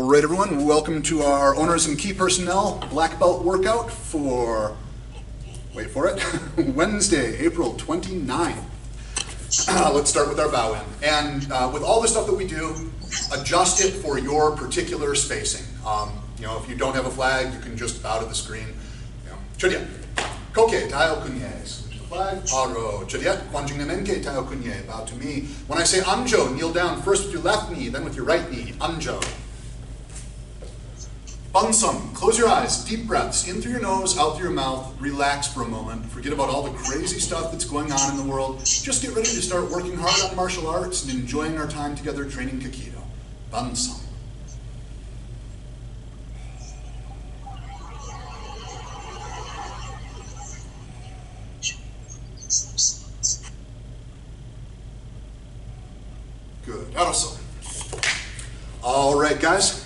Alright everyone, welcome to our Owners and Key Personnel Black Belt workout for, wait for it, Wednesday, April 29th. Let's start with our bow in. And with all the stuff that we do, adjust it for your particular spacing. If you don't have a flag, you can just bow to the screen. Chodiet, koke, tayo kunye, switch the flag, paro, chodiet, kwanjing nemenke, tayo kunye, bow to me. When I say anjo, kneel down first with your left knee, then with your right knee, anjo. Bansum, close your eyes, deep breaths, in through your nose, out through your mouth, relax for a moment, forget about all the crazy stuff that's going on in the world, just get ready to start working hard on martial arts and enjoying our time together training Kikido. Bansum. Good, Araso. All right, guys.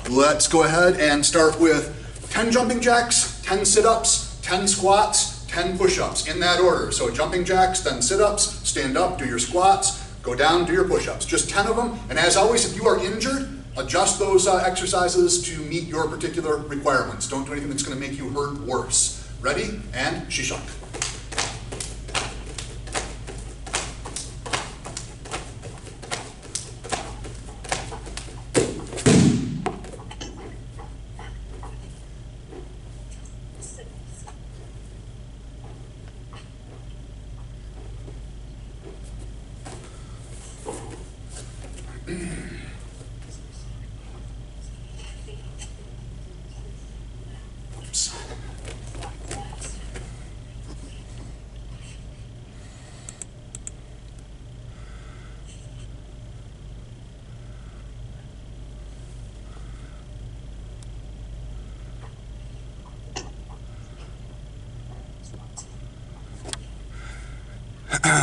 Let's go ahead and start with 10 jumping jacks, 10 sit-ups, 10 squats, 10 push-ups, in that order. So jumping jacks, then sit-ups, stand up, do your squats, go down, do your push-ups. Just 10 of them, and as always, if you are injured, adjust those exercises to meet your particular requirements. Don't do anything that's gonna make you hurt worse. Ready? And shishak.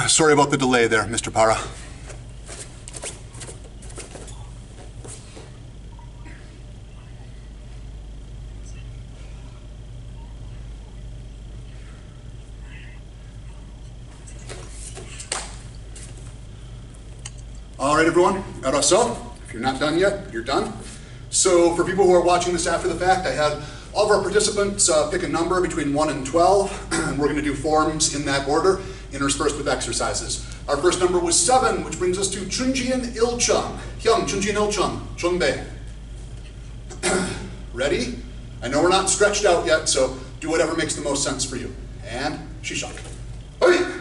Sorry about the delay there, Mr. Para. All right, everyone, Araso. If you're not done yet, you're done. So for people who are watching this after the fact, I had all of our participants pick a number between 1 and 12, and we're going to do forms in that order, interspersed with exercises. Our first number was 7, which brings us to Chunjian Ilchung. Hyung, Chunjian Ilchung, Chungbei. Ready? I know we're not stretched out yet, so do whatever makes the most sense for you. And shishak. Hey!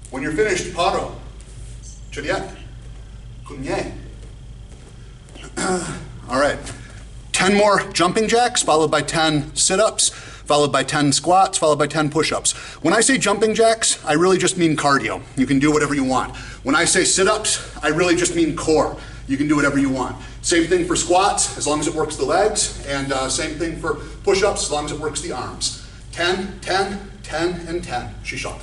When you're finished, paro, chodiet, kunye. All right, 10 more jumping jacks, followed by 10 sit-ups, followed by 10 squats, followed by 10 push-ups. When I say jumping jacks, I really just mean cardio. You can do whatever you want. When I say sit-ups, I really just mean core. You can do whatever you want. Same thing for squats, as long as it works the legs, and same thing for push-ups, as long as it works the arms. 10, 10, 10, and 10. Shishak.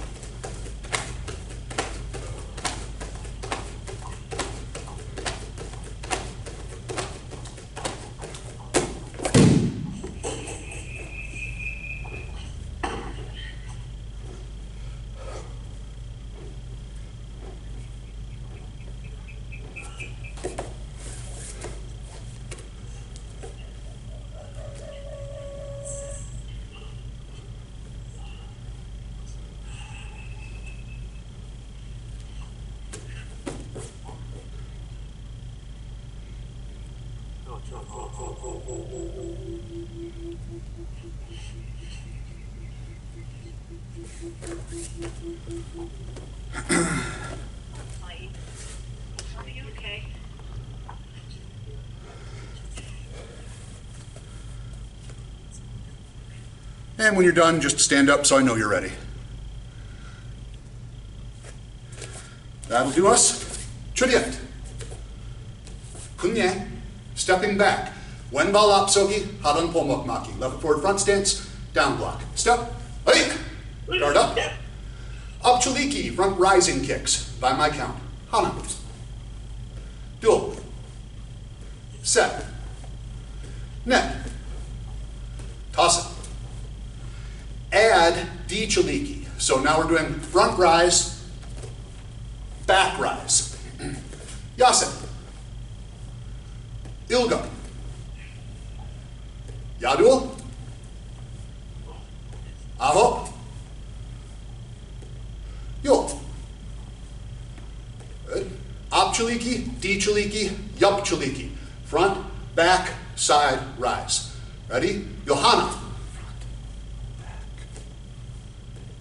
Are you okay? And when you're done, just stand up so I know you're ready. That'll do us. Chudiet. Kunye. Stepping back. Wen bal up sogi, hadan pomok maki. Left forward front stance, down block. Step. Hey. Guard up. Up chaliki, front rising kicks, by my count. Hana. Dual. Set. Net. Toss it. Add D chaliki. So now we're doing front rise, back rise. Yaset. Ilga. Yadul. Aho. Yul. Good. Up chaliki, D chaliki, yup chaliki. Front, back, side, rise. Ready? Johanna.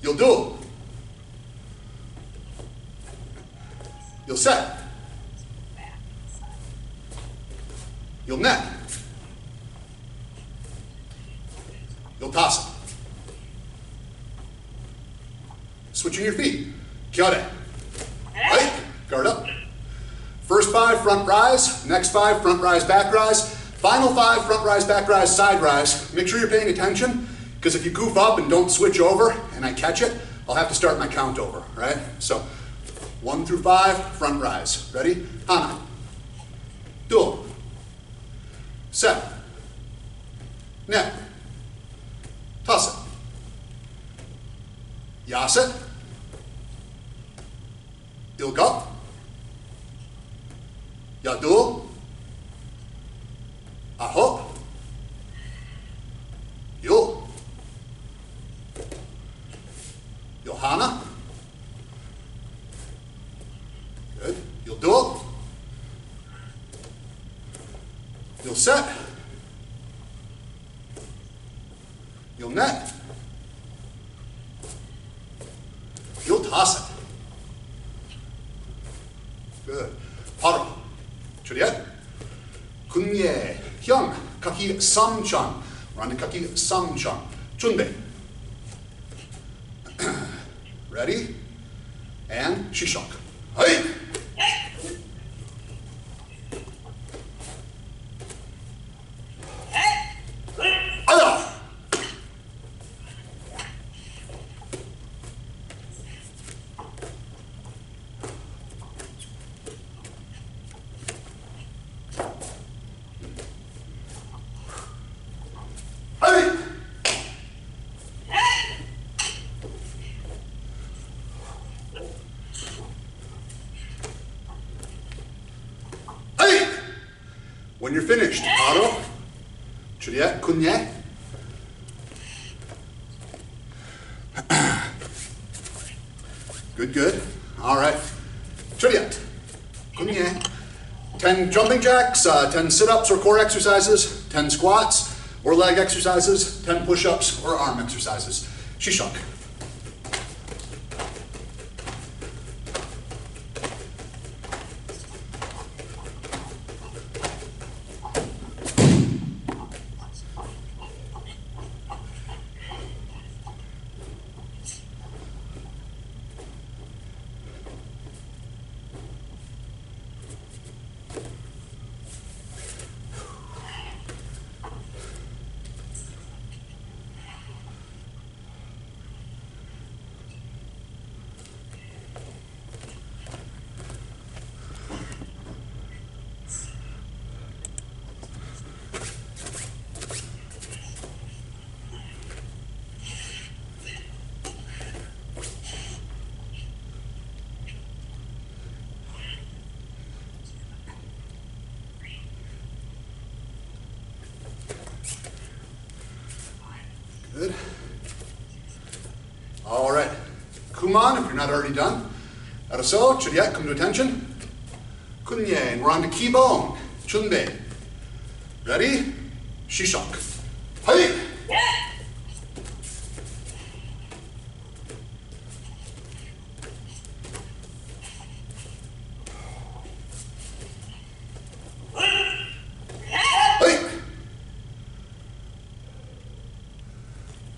You'll do. You'll set. You'll net. You'll toss it. Switching your feet. Kyore. Right? Guard up. First 5, front rise. Next 5, front rise, back rise. Final 5, front rise, back rise, side rise. Make sure you're paying attention, because if you goof up and don't switch over and I catch it, I'll have to start my count over, right? So 1 through 5, front rise. Ready? Hana. Dual. Set. Net. Toss it. Yaset. Ilga. Yadul. Aho. Yul. Johanna. Good. You'll do it. You'll set. You'll net. You'll toss it. Good. Paro. Chudiet. Kunye. Hyung. Kaki samchan. We're on to kaki samchan. Chunbe. Ready? And shishok. Hey! Aya! When you're finished, Aro, Chudiet, Kunye. Good, good. All right. Chudiet, Kunye. 10 jumping jacks, 10 sit-ups or core exercises, 10 squats or leg exercises, 10 push-ups or arm exercises. Shishak. Good. All right. Kuman, if you're not already done. Araso, Chudiet, come to attention. Kunye, and we're on to Kibon. Chunbe. Ready? Shishak. Hey!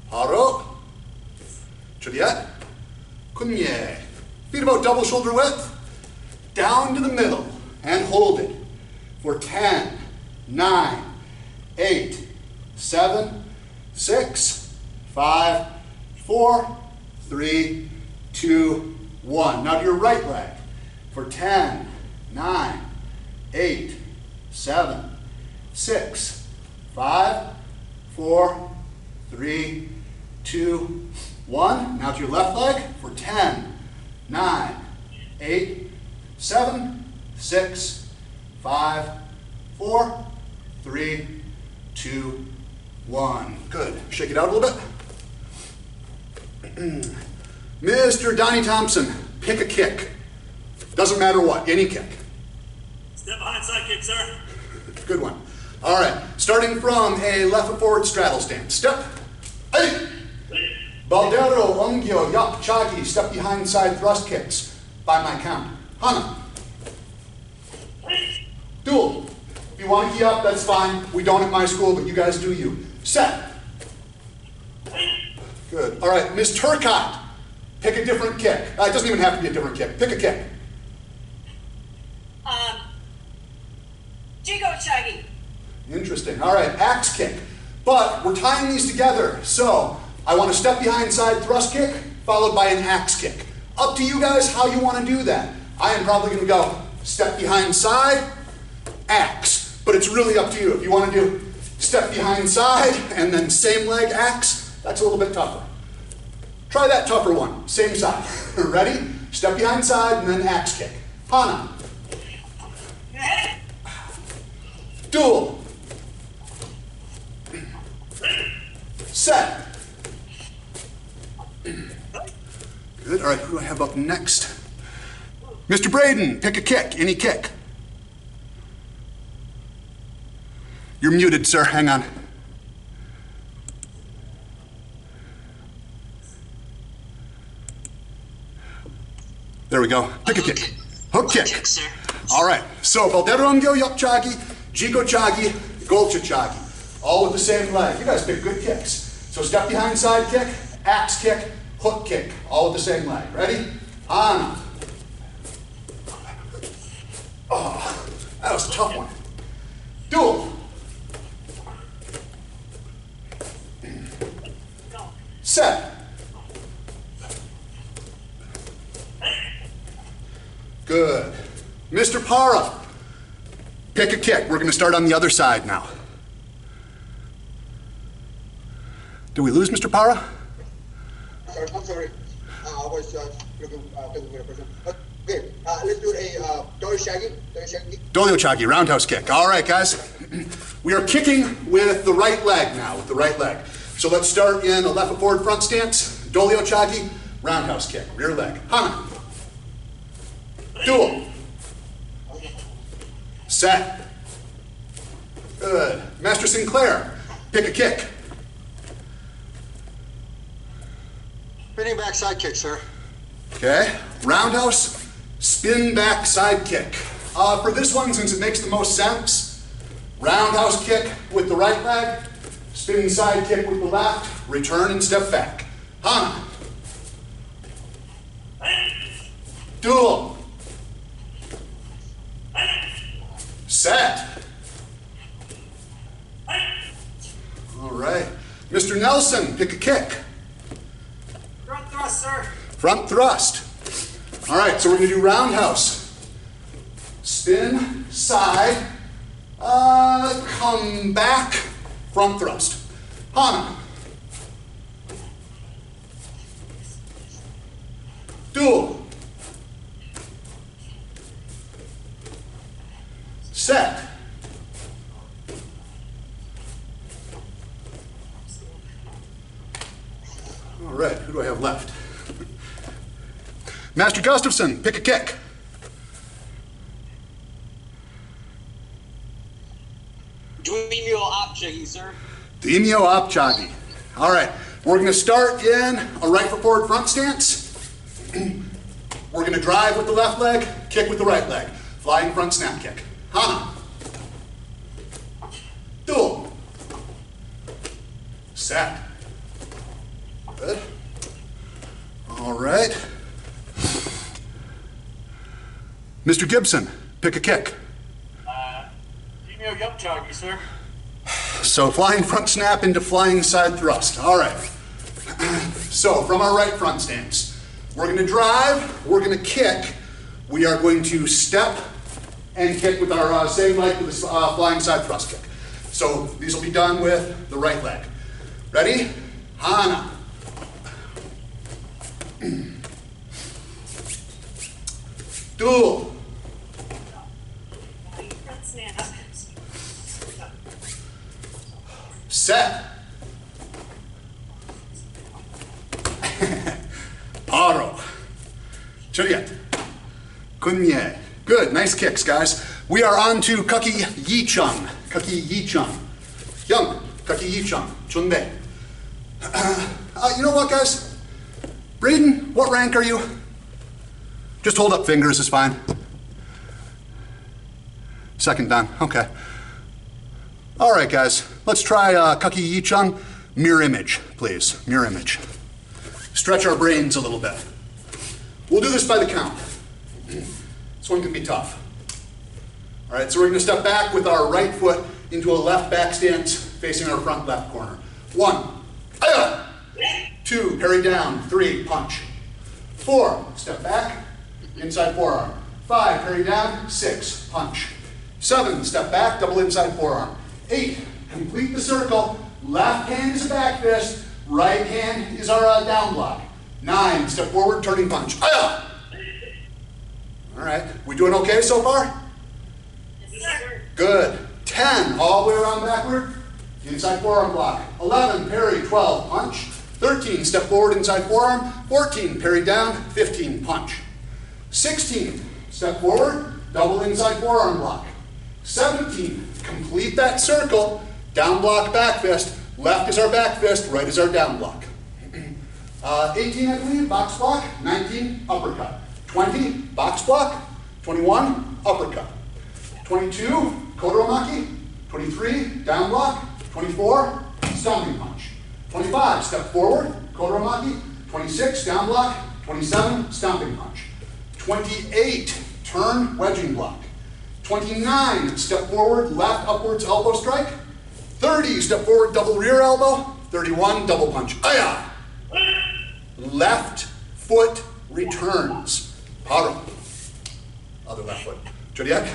Haro. Chudiet. Kunye. Feet about double shoulder width. down to the middle and hold it for 10, 9, 8, 7, 6, 5, 4, 3, 2, 1. Now to your right leg for 10, 9, 8, 7, 6, 5, 4, 3, 2, 1. Now to your left leg for 10, 9, 8, 7, 6, 5, 4, 3, 2, 1. Good. Shake it out a little bit. Mr. Donnie Thompson, pick a kick. Doesn't matter what, any kick. Step behind side kick, sir. Good one. All right, starting from a left foot forward straddle stance. Step. Hey. Baldero, Ungyo, Yup, Chagi, step behind side thrust kicks by my count. Hana. Dual. If you want to key up, that's fine. We don't at my school, but you guys do you. Set. Good. All right, Ms. Turcotte, pick a different kick. It doesn't even have to be a different kick. Pick a kick. Jigo Chuggy. Interesting. All right, axe kick. But we're tying these together. So I want to step behind side thrust kick, followed by an axe kick. Up to you guys how you want to do that. I am probably going to go step behind side, axe. But it's really up to you. If you want to do step behind side and then same leg axe, that's a little bit tougher. Try that tougher one. Same side. Ready? Step behind side and then axe kick. Hana. Dual. Set. Good. All right, who do I have up next? Mr. Braden, pick a kick. Any kick. You're muted, sir. Hang on. There we go. Pick a kick. Hook kick. Sir. All right. So, Balderongyo Yup Chagi, Jigo Chagi, Golcha Chagi. All with the same leg. You guys pick good kicks. So step behind side kick, axe kick, hook kick. All with the same leg. Ready? On. Oh, that was a tough one. Dual. Set. Good. Mr. Para, pick a kick. We're going to start on the other side now. Did we lose Mr. Para? I'm sorry. I was looking for a person. Okay, let's do a Dolio Chagi. Dolio Chagi, roundhouse kick. All right, guys. We are kicking with the right leg now, with the right leg. So let's start in a left foot forward front stance. Dolio Chagi, roundhouse kick, rear leg. Hana. Dual. Set. Good. Master Sinclair, pick a kick. Spinning back side kick, sir. Okay. Roundhouse, spin back side kick. For this one, since it makes the most sense, roundhouse kick with the right leg, spinning side kick with the left, return and step back. Hana. Dual. Set. All right. Mr. Nelson, pick a kick. Front thrust, sir. Front thrust. All right, so we're going to do roundhouse. Spin, side, come back, front thrust. Hana. Dual. Set. All right, who do I have left? Master Gustafson, pick a kick. Duemio op checking, sir. Duemio op chagi. All right, we're going to start in a right foot forward front stance. We're going to drive with the left leg, kick with the right leg. Flying front snap kick. Hana. Dual. Set. Good. All right. Mr. Gibson, pick a kick. Female yup joggy, sir. So flying front snap into flying side thrust. All right. So from our right front stance, we're going to drive, we're going to kick, we are going to step and kick with our same leg with this flying side thrust kick. So these will be done with the right leg. Ready? Hana. Duel. Front snap. Set. Paro. Chariot. Kunye. Good, nice kicks, guys. We are on to Kaki Yi-chung. Kaki Yi-chung. Young. Kaki Yi-chung. Chunde. You know what, guys? Braden, what rank are you? Just hold up fingers is fine. Second dan, okay. All right, guys, let's try Kaki Yi-chung. Mirror image, please, mirror image. Stretch our brains a little bit. We'll do this by the count. This one can be tough. All right, so we're gonna step back with our right foot into a left back stance facing our front left corner. 1, aya. 2, parry down. 3, punch. 4, step back, inside forearm. 5, parry down. 6, punch. 7, step back, double inside forearm. 8, complete the circle. Left hand is a back fist, right hand is our down block. 9, step forward, turning punch. Aya! All right, we doing okay so far? Yes, sir. Good. 10, all the way around backward, inside forearm block. 11, parry, 12, punch. 13, step forward, inside forearm. 14, parry down. 15, punch. 16, step forward, double inside forearm block. 17, complete that circle, down block, back fist. Left is our back fist, right is our down block. 18, I believe, box block. 19, uppercut. 20, box block. 21, uppercut. 22, kotoromaki. 23, down block. 24, stomping punch. 25, step forward, kotoromaki. 26, down block. 27, stomping punch. 28, turn, wedging block. 29, step forward, left upwards elbow strike. 30, step forward, double rear elbow. 31, double punch. Aya! Left foot returns. Paro. Other left foot. Chodiak.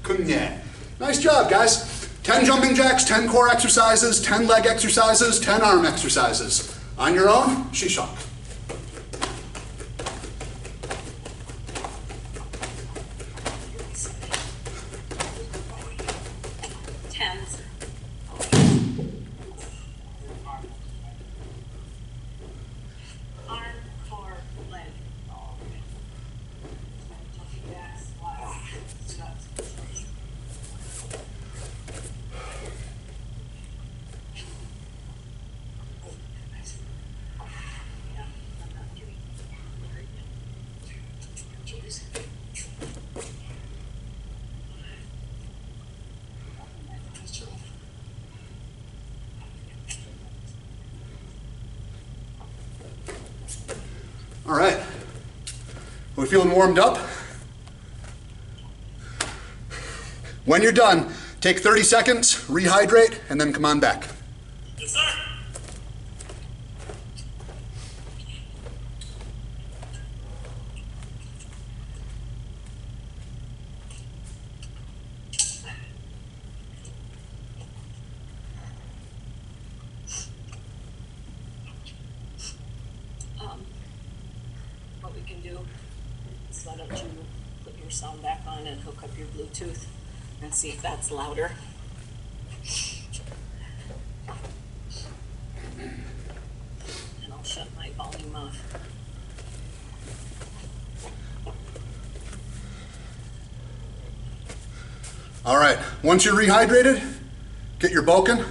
Kunye. Nice job, guys. 10 jumping jacks, 10 core exercises, 10 leg exercises, 10 arm exercises. On your own, shishak. Tens. Arm, core, leg. All right. Are we feeling warmed up? When you're done, take 30 seconds, rehydrate, and then come on back. Yes, sir. What we can do is why don't you put your sound back on and hook up your Bluetooth and see if that's louder. And I'll shut my volume off. All right, once you're rehydrated, get your boken.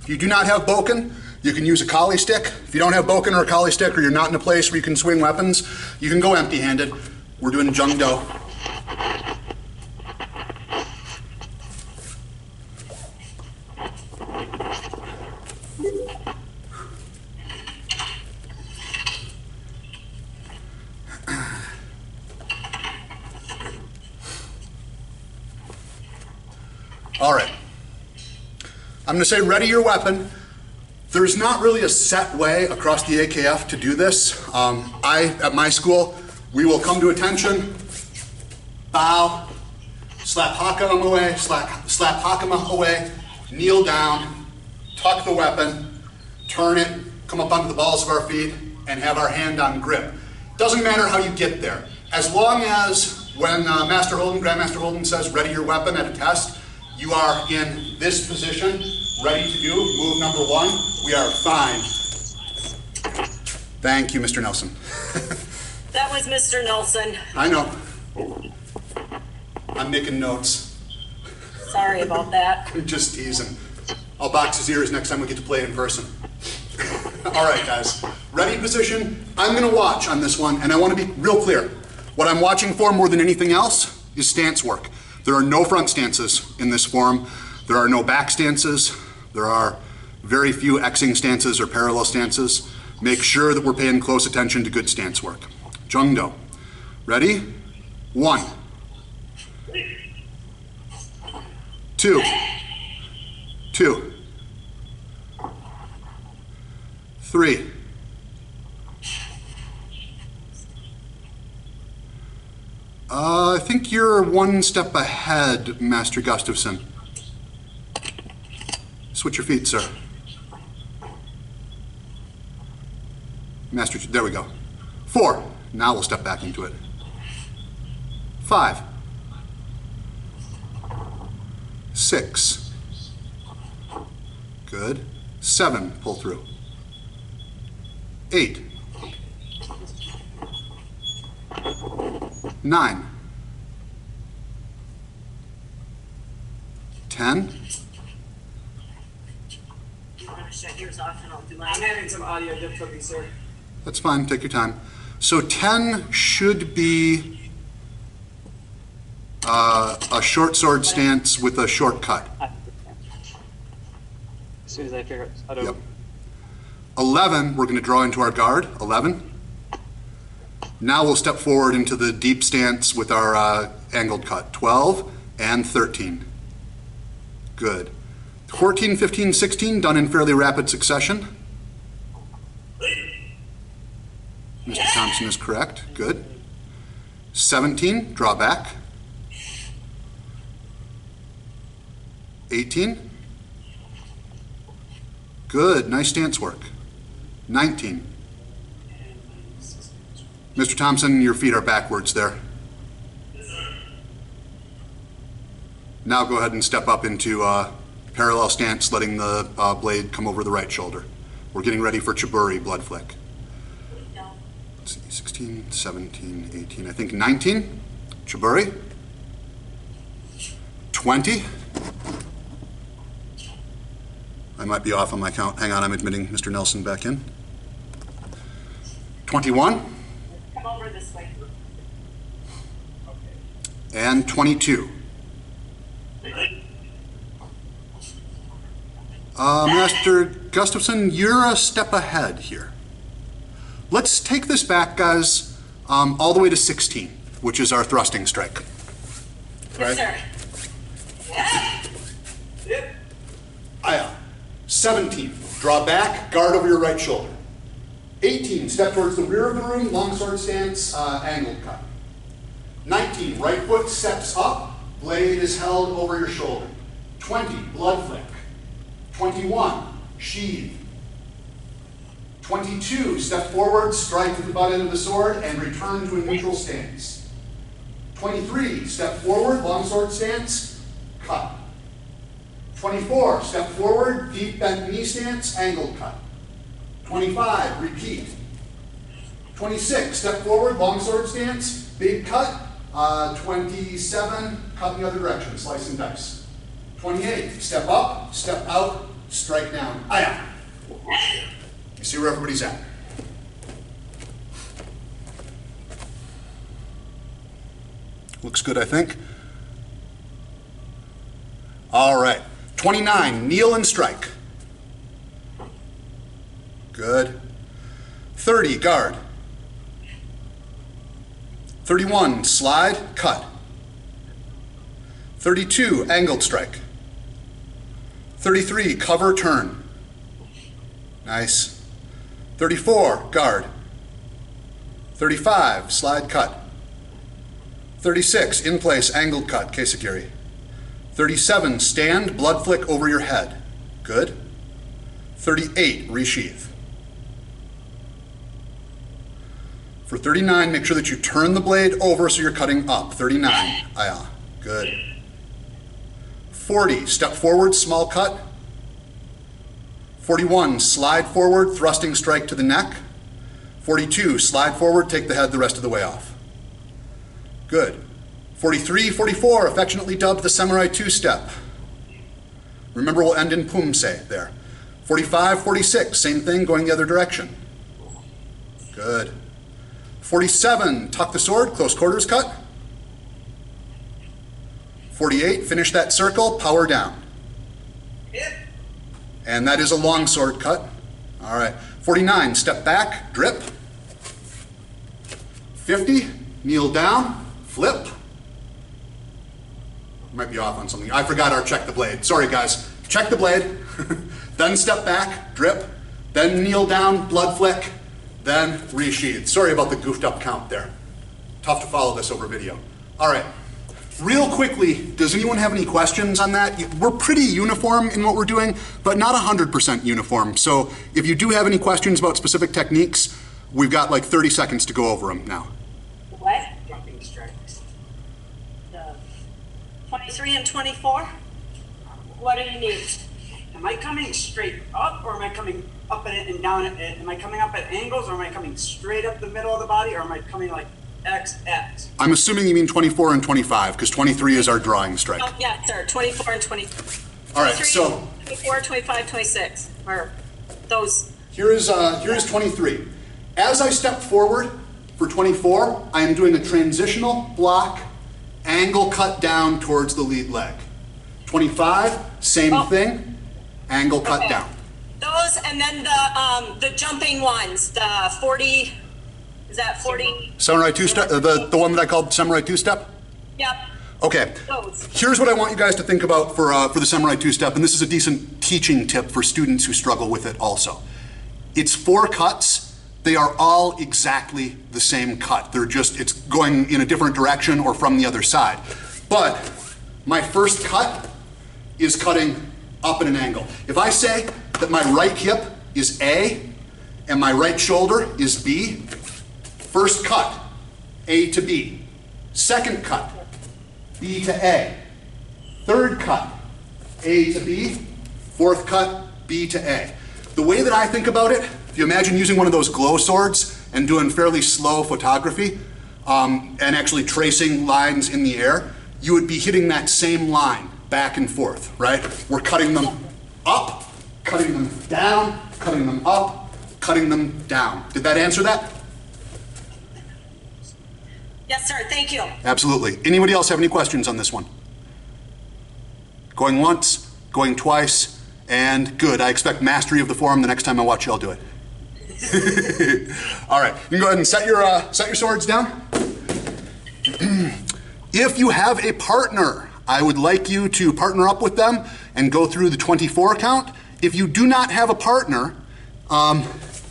If you do not have boken, you can use a collie stick. If you don't have boken or a collie stick, or you're not in a place where you can swing weapons, you can go empty-handed. We're doing Jung Do. All right. I'm going to say ready your weapon. There's not really a set way across the AKF to do this. At my school, we will come to attention, bow, slap Hakama away, slap Hakama away, kneel down, tuck the weapon, turn it, come up onto the balls of our feet, and have our hand on grip. Doesn't matter how you get there. As long as when Grandmaster Holden says ready your weapon at a test, you are in this position, ready to do move number 1, we are fine. Thank you, Mr. Nelson. That was Mr. Nelson. I know. I'm making notes. Sorry about that. I'm just teasing. I'll box his ears next time we get to play in person. All right, guys. Ready position. I'm going to watch on this one, and I want to be real clear. What I'm watching for more than anything else is stance work. There are no front stances in this form. There are no back stances. There are very few Xing stances or parallel stances. Make sure that we're paying close attention to good stance work. Jung Do. Ready? 1. 2. 2. 3. 'I think you're 1 step ahead, Master Gustafson. Switch your feet, sir. Master, there we go. 4. Now we'll step back into it. 5. 6. Good. 7. Pull through. 8. 9. 10. You want to shut yours off and I'll do I'm mine? having some audio difficulties, sir. That's fine, take your time. So 10 should be a short sword stance with a short cut. As soon as I figure out how to... Yep. 11, we're going to draw into our guard, 11. Now we'll step forward into the deep stance with our angled cut, 12 and 13. Good. 14, 15, 16, done in fairly rapid succession. Mr. Thompson is correct, good. 17, draw back. 18. Good, nice stance work. 19. Mr. Thompson, your feet are backwards there. Now go ahead and step up into parallel stance, letting the blade come over the right shoulder. We're getting ready for Chiburi blood flick. Let's see, 16, 17, 18, I think 19. Chiburi. 20. I might be off on my count. Hang on, I'm admitting Mr. Nelson back in. 21. Come over this way. And 22. Master Gustafson, you're a step ahead here. Let's take this back, guys, all the way to 16, which is our thrusting strike. Yes, sir. Yep. Aya. 17, draw back, guard over your right shoulder. 18, step towards the rear of the room, longsword stance, angled cut. 19, right foot steps up, blade is held over your shoulder. 20, blood flick. 21, sheath. 22, step forward, strike with the butt end of the sword, and return to a neutral stance. 23, step forward, longsword stance, cut. 24, step forward, deep bent knee stance, angled cut. 25, repeat. 26, step forward, longsword stance, big cut. 27, cut in the other direction, slice and dice. 28, step up, step out, strike down. Aya. You see where everybody's at. Looks good, I think. All right. 29, kneel and strike. Good. 30, guard. 31, slide, cut. 32, angled strike. 33, cover, turn. Nice. 34, guard. 35, slide, cut. 36, in place, angled cut, Keisakiri. 37, stand, blood flick over your head. Good. 38, resheath. For 39, make sure that you turn the blade over so you're cutting up. 39, good. 40, step forward, small cut. 41, slide forward, thrusting strike to the neck. 42, slide forward, take the head the rest of the way off. Good. 43, 44, affectionately dubbed the Samurai two-step. Remember, we'll end in pumse there. 45, 46, same thing, going the other direction. Good. 47, tuck the sword, close quarters cut. 48, finish that circle, power down. And that is a long sword cut. All right. 49, step back, drip. 50, kneel down, flip. Might be off on something. I forgot our check the blade. Sorry, guys. Check the blade, then step back, drip, then kneel down, blood flick, then resheath. Sorry about the goofed up count there. Tough to follow this over video. All right. Real quickly, does anyone have any questions on that? We're pretty uniform in what we're doing, but not 100% uniform. So if you do have any questions about specific techniques, we've got like 30 seconds to go over them now. What? Jumping strikes. The 23 and 24? What do you need? Am I coming straight up, or am I coming up and down? Am I coming up at angles, or am I coming straight up the middle of the body, or am I coming like XX? I'm assuming you mean 24 and 25, because 23 is our drawing strike. Oh, yeah, sir, 24 and 25. All right, 23, so 24, 25, 26, or those. here is 23. As I step forward for 24, I am doing a transitional block, angle cut down towards the lead leg. 25, same thing, angle cut Okay. down. Those, and then the jumping ones, the 40, is that 40? Samurai two-step, the one that I called Samurai two-step? Yep, Okay. those. Here's what I want you guys to think about for the Samurai two-step, and this is a decent teaching tip for students who struggle with it also. It's 4 cuts. They are all exactly the same cut. They're just, it's going in a different direction or from the other side. But my first cut is cutting up at an angle. If I say that my right hip is A and my right shoulder is B, first cut, A to B. Second cut, B to A. Third cut, A to B. Fourth cut, B to A. The way that I think about it, if you imagine using one of those glow swords and doing fairly slow photography and actually tracing lines in the air, you would be hitting that same line back and forth, right? We're cutting them up, cutting them down, cutting them up, cutting them down. Did that answer that? Yes, sir, thank you. Absolutely. Anybody else have any questions on this one? Going once, going twice, and good. I expect mastery of the form the next time I watch y'all do it. All right, you can go ahead and set your swords down. If you have a partner, I would like you to partner up with them and go through the 24 count. If you do not have a partner,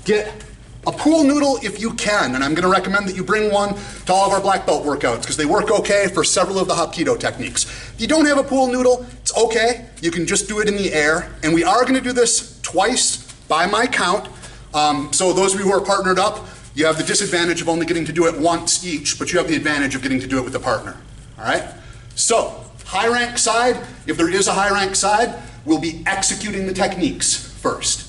get a pool noodle if you can, and I'm going to recommend that you bring one to all of our black belt workouts because they work okay for several of the Hapkido techniques. If you don't have a pool noodle, it's okay. You can just do it in the air, and we are going to do this twice by my count. So those of you who are partnered up, you have the disadvantage of only getting to do it once each, but you have the advantage of getting to do it with a partner. All right? So, high rank side, if there is a high rank side, we'll be executing the techniques first.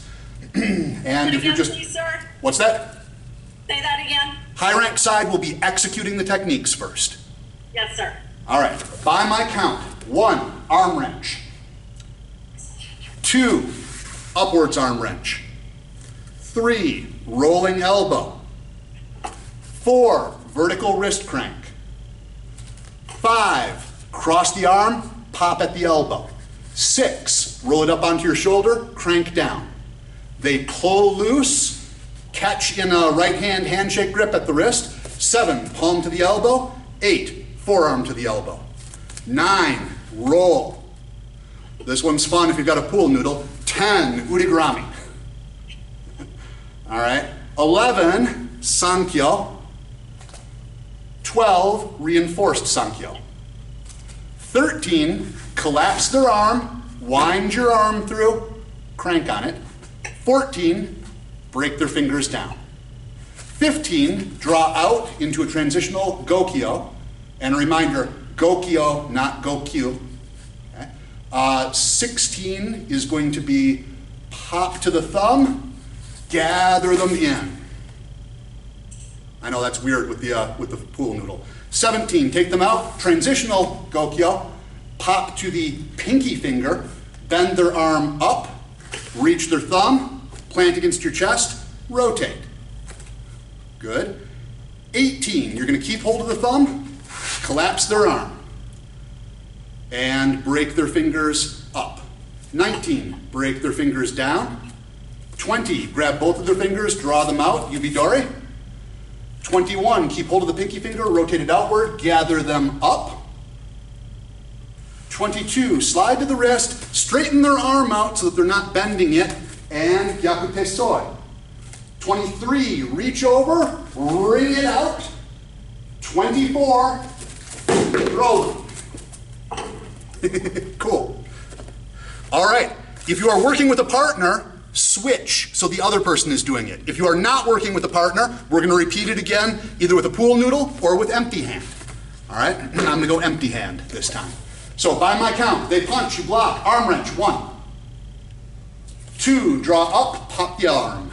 And if you just... Please, sir. What's that? Say that again. High rank side will be executing the techniques first. Yes, sir. All right, by my count, 1, arm wrench. 2, upwards arm wrench. 3, rolling elbow. 4, vertical wrist crank. 5, cross the arm, pop at the elbow. 6, roll it up onto your shoulder, crank down. They pull loose, catch in a right hand handshake grip at the wrist. 7, palm to the elbow. 8, forearm to the elbow. 9, roll. This one's fun if you've got a pool noodle. 10, Udigrami. All right. 11, Sankyo. 12, reinforced Sankyo. 13, collapse their arm, wind your arm through, crank on it. 14, break their fingers down. 15, draw out into a transitional Gokyo. And a reminder, Gokyo, not Gokyu. Okay. 16 is going to be pop to the thumb, gather them in. I know that's weird with the pool noodle. 17, take them out, transitional Gokyo, pop to the pinky finger, bend their arm up, reach their thumb, plant against your chest, rotate. Good. 18, you're going to keep hold of the thumb, collapse their arm, and break their fingers up. 19, break their fingers down. 20, grab both of their fingers, draw them out, Yubidori. 21, keep hold of the pinky finger, rotate it outward, gather them up. 22, slide to the wrist, straighten their arm out so that they're not bending it, and Gyakute Soi. 23, reach over, wring it out. 24, throw them. Cool. All right, if you are working with a partner, switch so the other person is doing it. If you are not working with a partner, we're going to repeat it again, either with a pool noodle or with empty hand. All right, I'm going to go empty hand this time. So by my count, they punch, you block, arm wrench, 1. 2, draw up, pop the arm.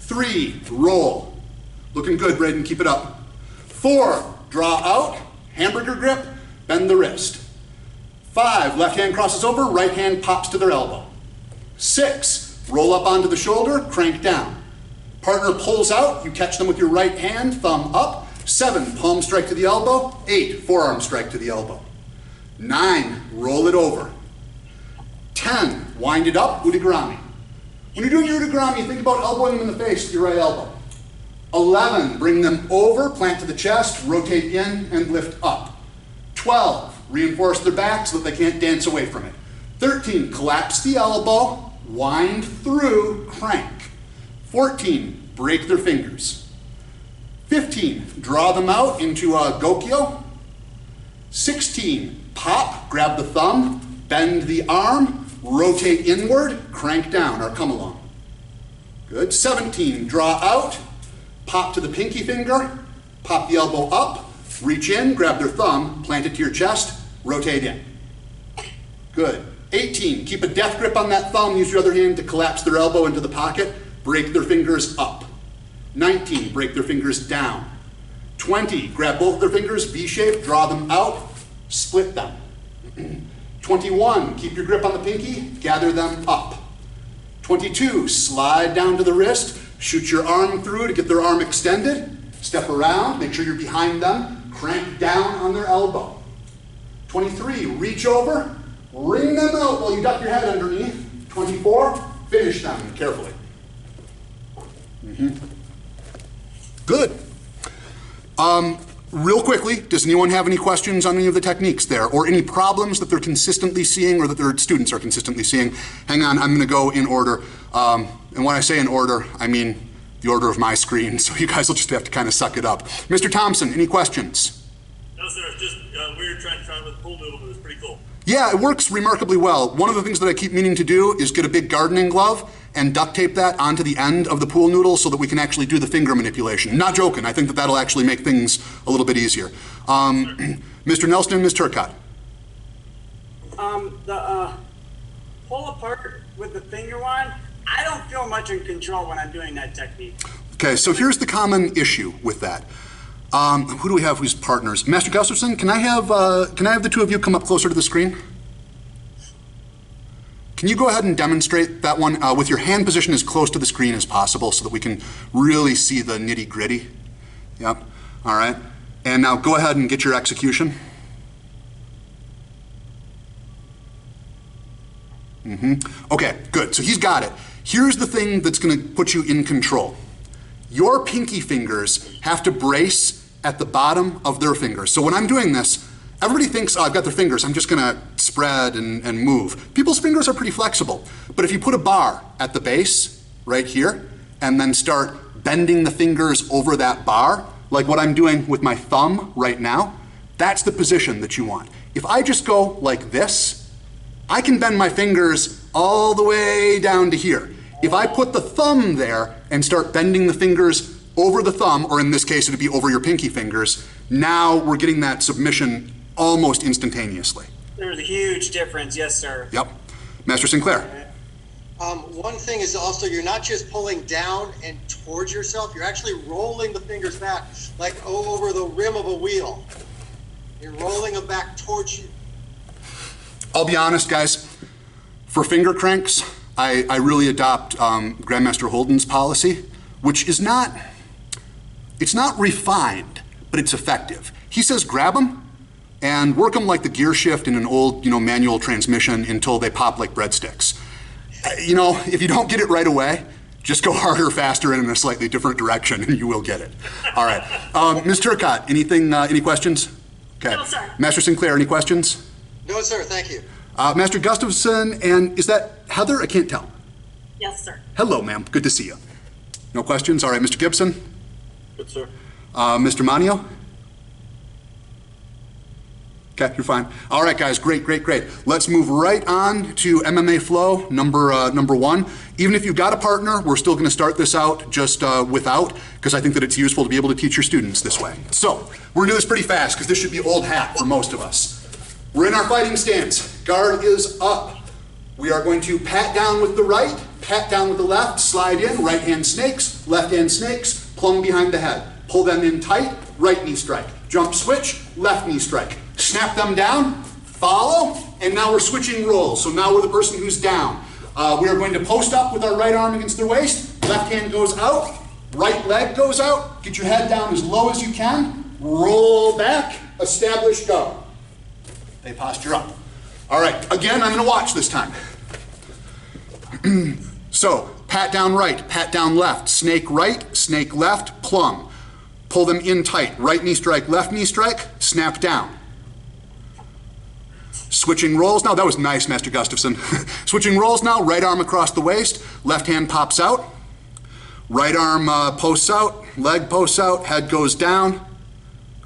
3, roll. Looking good, Braden, keep it up. 4, draw out, hamburger grip, bend the wrist. 5, left hand crosses over, right hand pops to their elbow. 6, roll up onto the shoulder, crank down. Partner pulls out, you catch them with your right hand, thumb up. 7, palm strike to the elbow. 8, forearm strike to the elbow. 9, roll it over. 10, wind it up, Udigrami. When you're doing your Udigrami, think about elbowing them in the face with your right elbow. 11, bring them over, plant to the chest, rotate in and lift up. 12, reinforce their back so that they can't dance away from it. 13, collapse the elbow, wind through, crank. 14, break their fingers. 15, draw them out into a Gokyo. 16, pop, grab the thumb, bend the arm, rotate inward, crank down, or come along. Good. 17, draw out, pop to the pinky finger, pop the elbow up, reach in, grab their thumb, plant it to your chest, rotate in. Good. 18, keep a death grip on that thumb, use your other hand to collapse their elbow into the pocket, break their fingers up. 19, break their fingers down. 20, grab both their fingers, V-shape, draw them out, split them. 21, keep your grip on the pinky, gather them up. 22, slide down to the wrist, shoot your arm through to get their arm extended, step around, make sure you're behind them, crank down on their elbow. 23, reach over, wring them out while you duck your head underneath. 24, finish them carefully. Good. Real quickly, does anyone have any questions on any of the techniques there, or any problems that they're consistently seeing or that their students are consistently seeing? Hang on, I'm going to go in order. And when I say in order, I mean the order of my screen, so you guys will just have to kind of suck it up. Mr. Thompson, any questions? No, sir. It's just we were trying to try with the pool noodle, but it was pretty cool. Yeah, it works remarkably well. One of the things that I keep meaning to do is get a big gardening glove and duct tape that onto the end of the pool noodle so that we can actually do the finger manipulation. Not joking, I think that that'll actually make things a little bit easier. Mr. Nelson and Ms. Turcotte. Pull apart with the finger wand, I don't feel much in control when I'm doing that technique. Okay, so here's the common issue with that. Who do we have who's partners? Master Gustafson, can I have the two of you come up closer to the screen? Can you go ahead and demonstrate that one with your hand position as close to the screen as possible so that we can really see the nitty gritty? Yep, all right. And now go ahead and get your execution. Okay, good, so he's got it. Here's the thing that's gonna put you in control. Your pinky fingers have to brace at the bottom of their fingers. So when I'm doing this, everybody thinks, oh, I've got their fingers, I'm just gonna spread and move. People's fingers are pretty flexible. But if you put a bar at the base, right here, and then start bending the fingers over that bar, like what I'm doing with my thumb right now, that's the position that you want. If I just go like this, I can bend my fingers all the way down to here. If I put the thumb there and start bending the fingers over the thumb, or in this case it'd be over your pinky fingers, now we're getting that submission almost instantaneously. There's a huge difference, yes, sir. Yep. Master Sinclair. One thing is also you're not just pulling down and towards yourself, you're actually rolling the fingers back like over the rim of a wheel. You're rolling them back towards you. I'll be honest, guys, for finger cranks, I really adopt Grandmaster Holden's policy, which is not, it's not refined, but it's effective. He says grab them and work them like the gear shift in an old, manual transmission until they pop like breadsticks. If you don't get it right away, just go harder, faster, and in a slightly different direction, and you will get it. All right. Ms. Turcotte, any questions? Okay. No, sir. Master Sinclair, any questions? No, sir, thank you. Master Gustafson, and is that Heather? I can't tell. Yes, sir. Hello, ma'am. Good to see you. No questions? All right, Mr. Gibson? Good, sir. Mr. Manio? Okay, you're fine. All right, guys, great. Let's move right on to MMA flow number one. Even if you've got a partner, we're still going to start this out just without, because I think that it's useful to be able to teach your students this way. So we're going to do this pretty fast because this should be old hat for most of us. We're in our fighting stance. Guard is up. We are going to pat down with the right, pat down with the left, slide in, right hand snakes, left hand snakes, plumb behind the head. Pull them in tight, right knee strike. Jump switch, left knee strike. Snap them down, follow, and now we're switching roles. So now we're the person who's down. We are going to post up with our right arm against their waist. Left hand goes out, right leg goes out. Get your head down as low as you can. Roll back, establish, go. They posture up. All right, again, I'm gonna watch this time. So, pat down right, pat down left, snake right, snake left, plumb. Pull them in tight, right knee strike, left knee strike, snap down. Switching roles now, that was nice, Master Gustafson. Switching roles now, right arm across the waist, left hand pops out, right arm posts out, leg posts out, head goes down,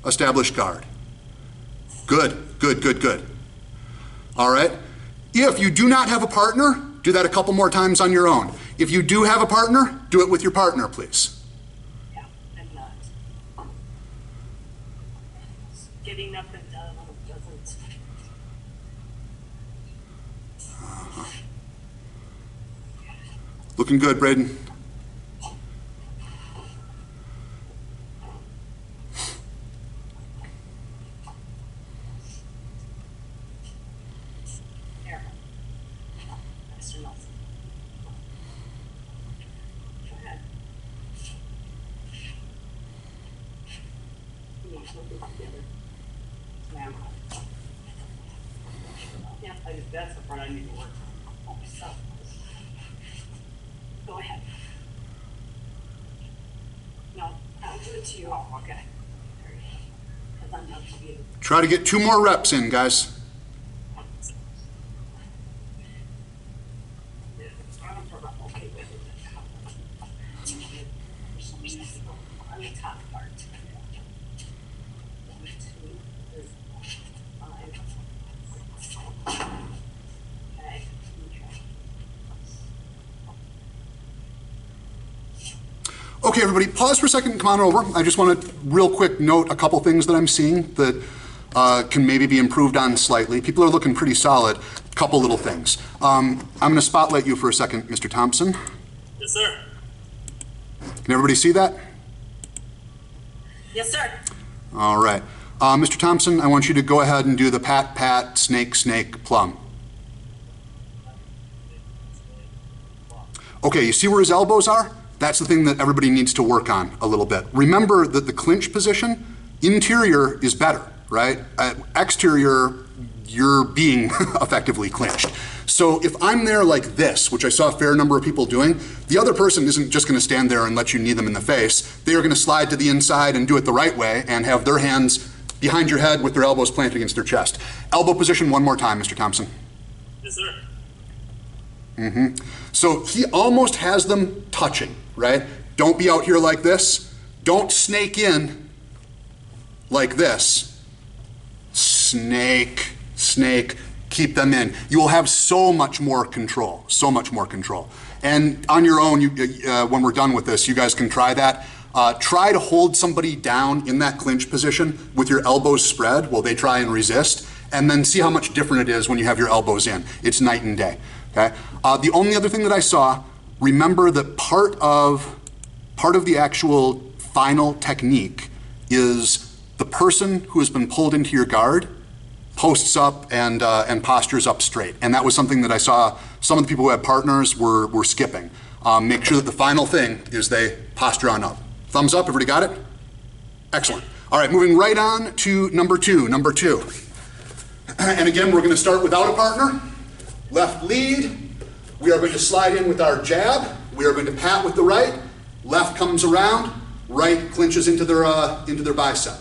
establish guard. Good. All right, if you do not have a partner, do that a couple more times on your own. If you do have a partner, do it with your partner, please. Yeah, I'm not. Getting up and down doesn't. Looking good, Braden. Here. Mr. Nelson. Go ahead. Yeah, we'll do it together. Ma'am. Yeah, that's the part I need to work on myself. Go ahead. No, I'll do it to you. Oh, okay. Because I'm not to you. Try to get 2 more reps in, guys. Okay with it. On the top part. 1, 2, 3, 4, 5, 6. Okay. Okay, everybody, pause for a second and come on over. I just want to real quick note a couple things that I'm seeing that can maybe be improved on slightly. People are looking pretty solid. Couple little things. I'm going to spotlight you for a second, Mr. Thompson. Yes, sir. Can everybody see that? Yes, sir. All right. Mr. Thompson, I want you to go ahead and do the pat, pat, snake, snake, plumb. Okay, you see where his elbows are? That's the thing that everybody needs to work on a little bit. Remember that the clinch position, interior is better, right? Exterior, you're being effectively clinched. So if I'm there like this, which I saw a fair number of people doing, the other person isn't just gonna stand there and let you knee them in the face. They are gonna slide to the inside and do it the right way and have their hands behind your head with their elbows planted against their chest. Elbow position one more time, Mr. Thompson. Yes, sir. So he almost has them touching, right? Don't be out here like this. Don't snake in like this. Snake, snake, keep them in. You will have so much more control, so much more control. And on your own, when we're done with this, you guys can try that. Try to hold somebody down in that clinch position with your elbows spread while they try and resist, and then see how much different it is when you have your elbows in. It's night and day, okay? The only other thing that I saw, remember that part of the actual final technique is the person who has been pulled into your guard posts up and postures up straight. And that was something that I saw some of the people who had partners were skipping. Make sure that the final thing is they posture on up. Thumbs up, everybody got it? Excellent. All right, moving right on to number two. And again, we're going to start without a partner. Left lead. We are going to slide in with our jab. We are going to pat with the right. Left comes around. Right clinches into their bicep.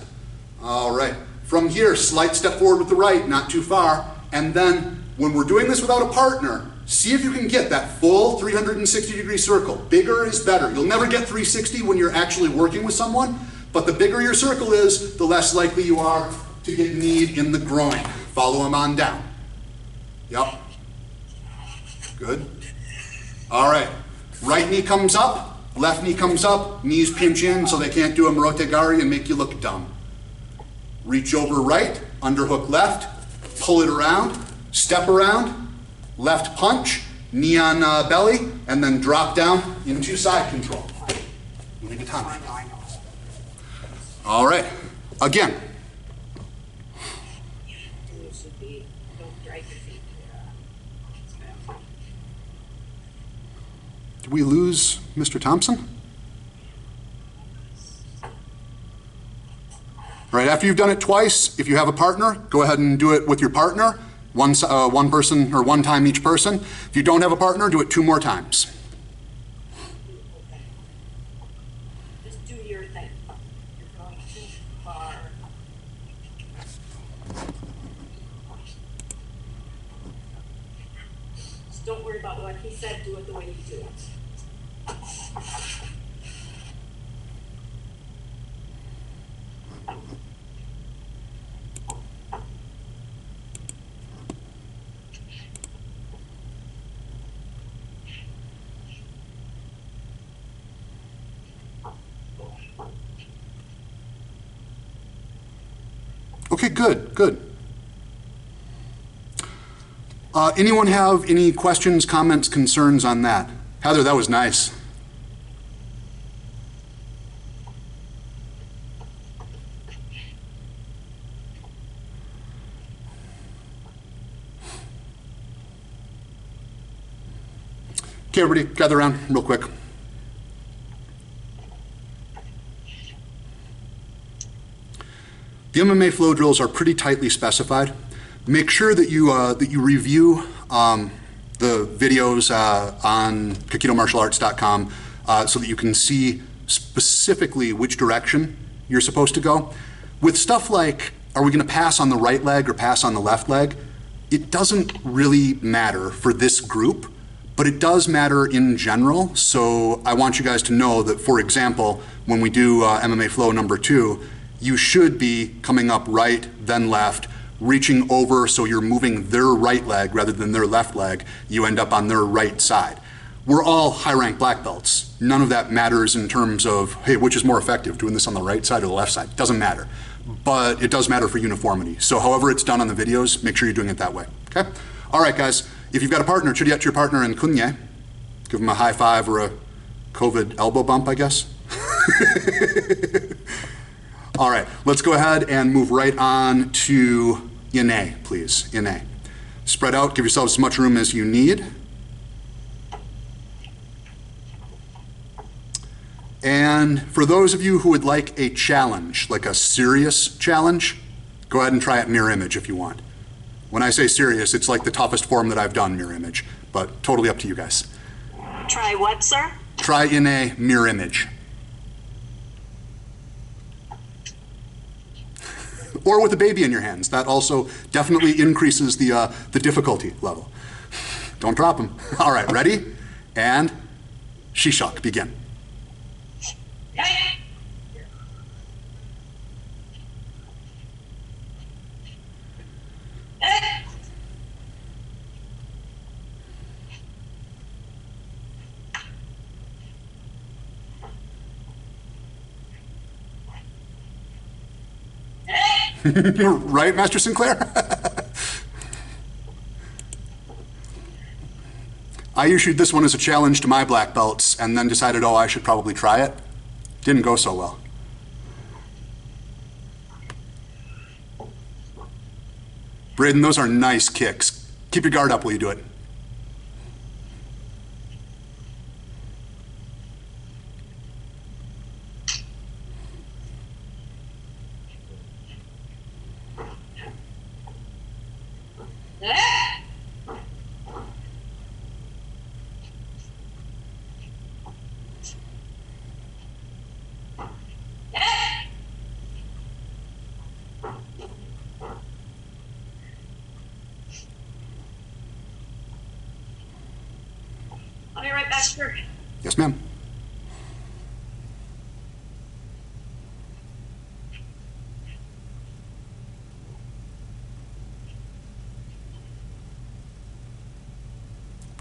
All right. From here, slight step forward with the right, not too far. And then when we're doing this without a partner, see if you can get that full 360-degree circle. Bigger is better. You'll never get 360 when you're actually working with someone, but the bigger your circle is, the less likely you are to get kneed in the groin. Follow them on down. Yep. Good. All right. Right knee comes up, left knee comes up, knees pinch in so they can't do a Morote Gari and make you look dumb. Reach over right, underhook left, pull it around, step around, left punch, knee on belly, and then drop down into side control. Moving to Tommy. All right. Again. You should be, don't drag your feet. Did we lose Mr. Thompson? All right, after you've done it twice, if you have a partner, go ahead and do it with your partner. One person or one time each person. If you don't have a partner, do it 2 more times. Okay. Just do your thing. You're going too far. Just don't worry about what he said, do it the way you do it. Okay, good. Anyone have any questions, comments, concerns on that? Heather, that was nice. Okay, everybody, gather around real quick. The MMA flow drills are pretty tightly specified. Make sure that you review the videos on KaikidoMartialArts.com so that you can see specifically which direction you're supposed to go. With stuff like, are we going to pass on the right leg or pass on the left leg? It doesn't really matter for this group, but it does matter in general. So I want you guys to know that, for example, when we do MMA flow number 2, you should be coming up right, then left, reaching over so you're moving their right leg rather than their left leg. You end up on their right side. We're all high-ranked black belts. None of that matters in terms of, hey, which is more effective, doing this on the right side or the left side? It doesn't matter. But it does matter for uniformity. So however it's done on the videos, make sure you're doing it that way, okay? All right, guys, if you've got a partner, chiriat to your partner in kunye. Give them a high five or a COVID elbow bump, I guess. All right, let's go ahead and move right on to Ine, please, Ine. Spread out, give yourselves as much room as you need. And for those of you who would like a challenge, like a serious challenge, go ahead and try it mirror image if you want. When I say serious, it's like the toughest form that I've done, mirror image, but totally up to you guys. Try what, sir? Try Ine mirror image. or with a baby in your hands. That also definitely increases the difficulty level. Don't drop them. All right, ready? And Shishak, begin. Right, Master Sinclair? I issued this one as a challenge to my black belts and then decided, oh, I should probably try it. Didn't go so well. Braden, those are nice kicks. Keep your guard up while you do it. I'll be right back, sir. Yes, ma'am.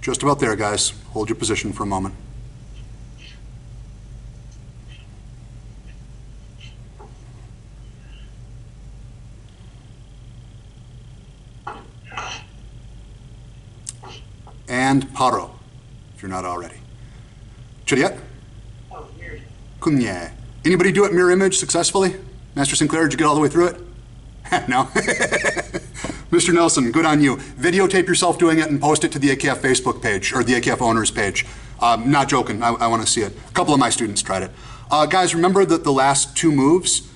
Just about there, guys. Hold your position for a moment. And paro, if you're not already. Chariot? Oh, weird. Kunye. Anybody do it mirror image successfully? Master Sinclair, did you get all the way through it? No? Mr. Nelson, good on you. Videotape yourself doing it and post it to the AKF Facebook page, or the AKF owners page. Not joking, I want to see it. A couple of my students tried it. Guys, remember that the last two moves,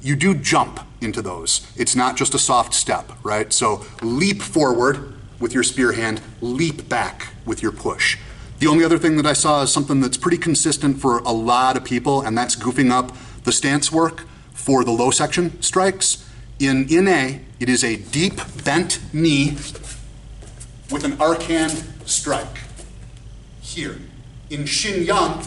you do jump into those. It's not just a soft step, right? So leap forward with your spear hand, leap back with your push. The only other thing that I saw is something that's pretty consistent for a lot of people, and that's goofing up the stance work for the low section strikes. In A, it is a deep bent knee with an arc hand strike here. In Shin Yang,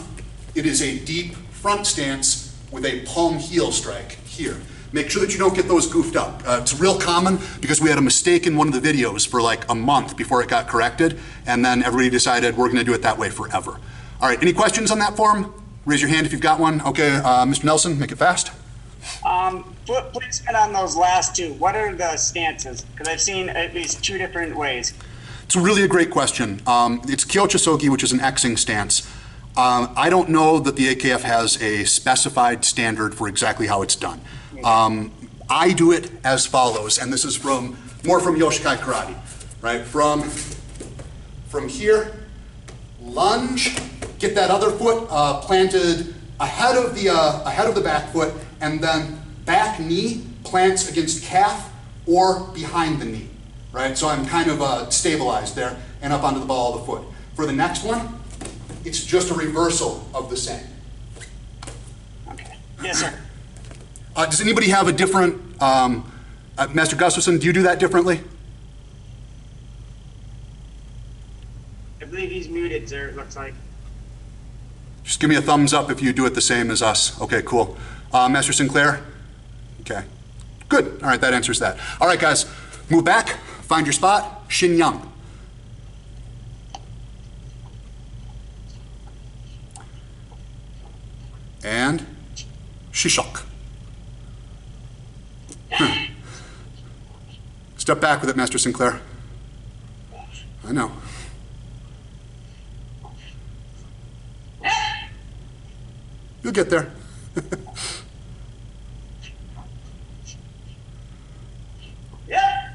it is a deep front stance with a palm heel strike here. Make sure that you don't get those goofed up. It's real common because we had a mistake in one of the videos for like a month before it got corrected, and then everybody decided we're gonna do it that way forever. All right, any questions on that form? Raise your hand if you've got one. Okay, Mr. Nelson, make it fast. Foot placement on those last two. What are the stances? Because I've seen at least two different ways. It's really a great question. It's Kyochisogi, which is an Xing stance. I don't know that the AKF has a specified standard for exactly how it's done. I do it as follows, and this is more from Yoshikai Karate, right? From here, lunge, get that other foot planted ahead of the back foot, and then back knee plants against calf or behind the knee, right? So I'm kind of stabilized there and up onto the ball of the foot. For the next one, it's just a reversal of the same. Okay. Yes, sir. Does anybody have a different, Master Gustafson, do you do that differently? I believe he's muted, sir, it looks like. Just give me a thumbs up if you do it the same as us. Okay, cool. Master Sinclair? Okay, good. All right, that answers that. All right, guys, move back, find your spot, Shin Yang. And Shishak. Step back with it, Master Sinclair. I know. You'll get there. Yeah.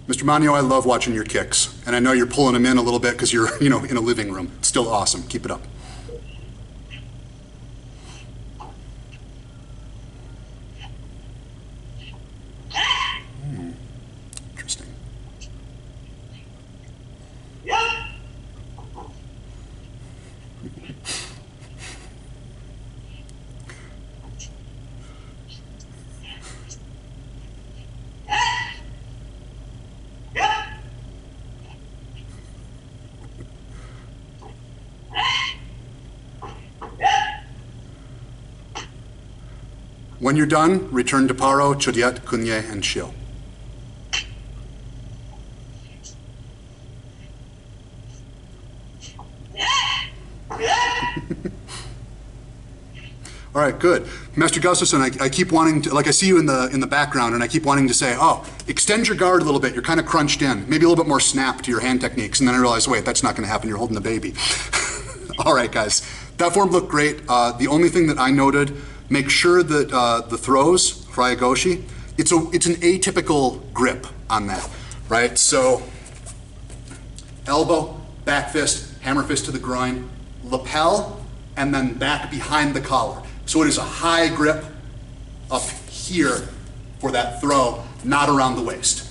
Mr. Manio, I love watching your kicks, and I know you're pulling them in a little bit because you're, in a living room. It's still awesome. Keep it up. Interesting. Yeah. When you're done, return to Paro, Chodiet, Kunye, and Shio. All right, good. Master Gustafson, I keep wanting to, like I see you in the background, and I keep wanting to say, oh, extend your guard a little bit. You're kind of crunched in. Maybe a little bit more snap to your hand techniques. And then I realized, wait, that's not going to happen. You're holding the baby. All right, guys. That form looked great. The only thing that I noted, make sure that the throws, Ryagoshi, it's an atypical grip on that, right? So elbow, back fist, hammer fist to the groin, lapel, and then back behind the collar. So it is a high grip up here for that throw, not around the waist.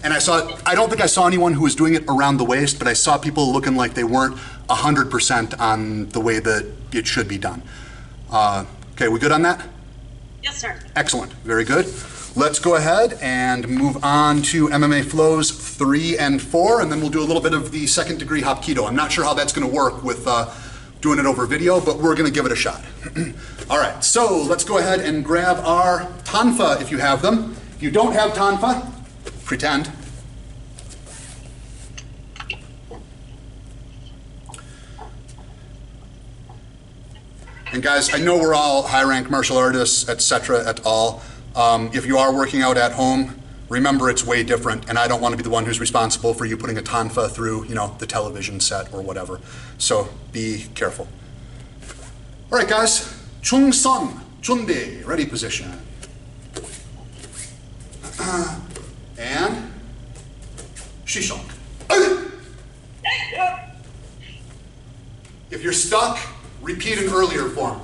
And I don't think I saw anyone who was doing it around the waist, but I saw people looking like they weren't 100% on the way that it should be done. Okay, we good on that? Yes, sir. Excellent, very good. Let's go ahead and move on to MMA flows 3 and 4, and then we'll do a little bit of the second degree Hapkido. I'm not sure how that's gonna work with doing it over video, but we're gonna give it a shot. All right, so let's go ahead and grab our tanfa if you have them. If you don't have tanfa, pretend. And guys, I know we're all high-rank martial artists, etc. et al. If you are working out at home, remember it's way different, and I don't want to be the one who's responsible for you putting a tanfa through, the television set or whatever. So be careful. All right, guys. Chung Sun, Chunde, ready position. And Shishok. If you're stuck, repeat an earlier form.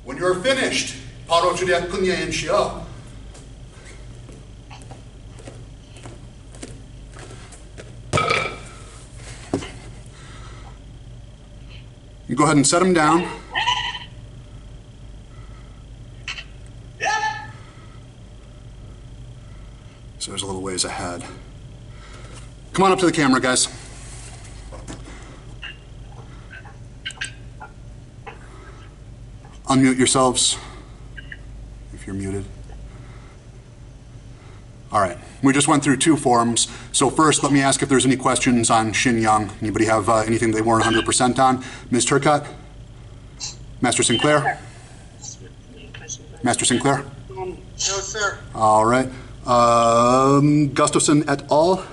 When you're finished, Paro Chodiat Kunye and Shio. You go ahead and set them down. So there's a little ways ahead. Come on up to the camera, guys. Unmute yourselves if you're muted. All right, we just went through 2 forms. So first, let me ask if there's any questions on Shin Young. Anybody have anything they weren't 100% on? Ms. Turcotte? Master Sinclair? Master Sinclair? No, sir. All right. Gustafson et al.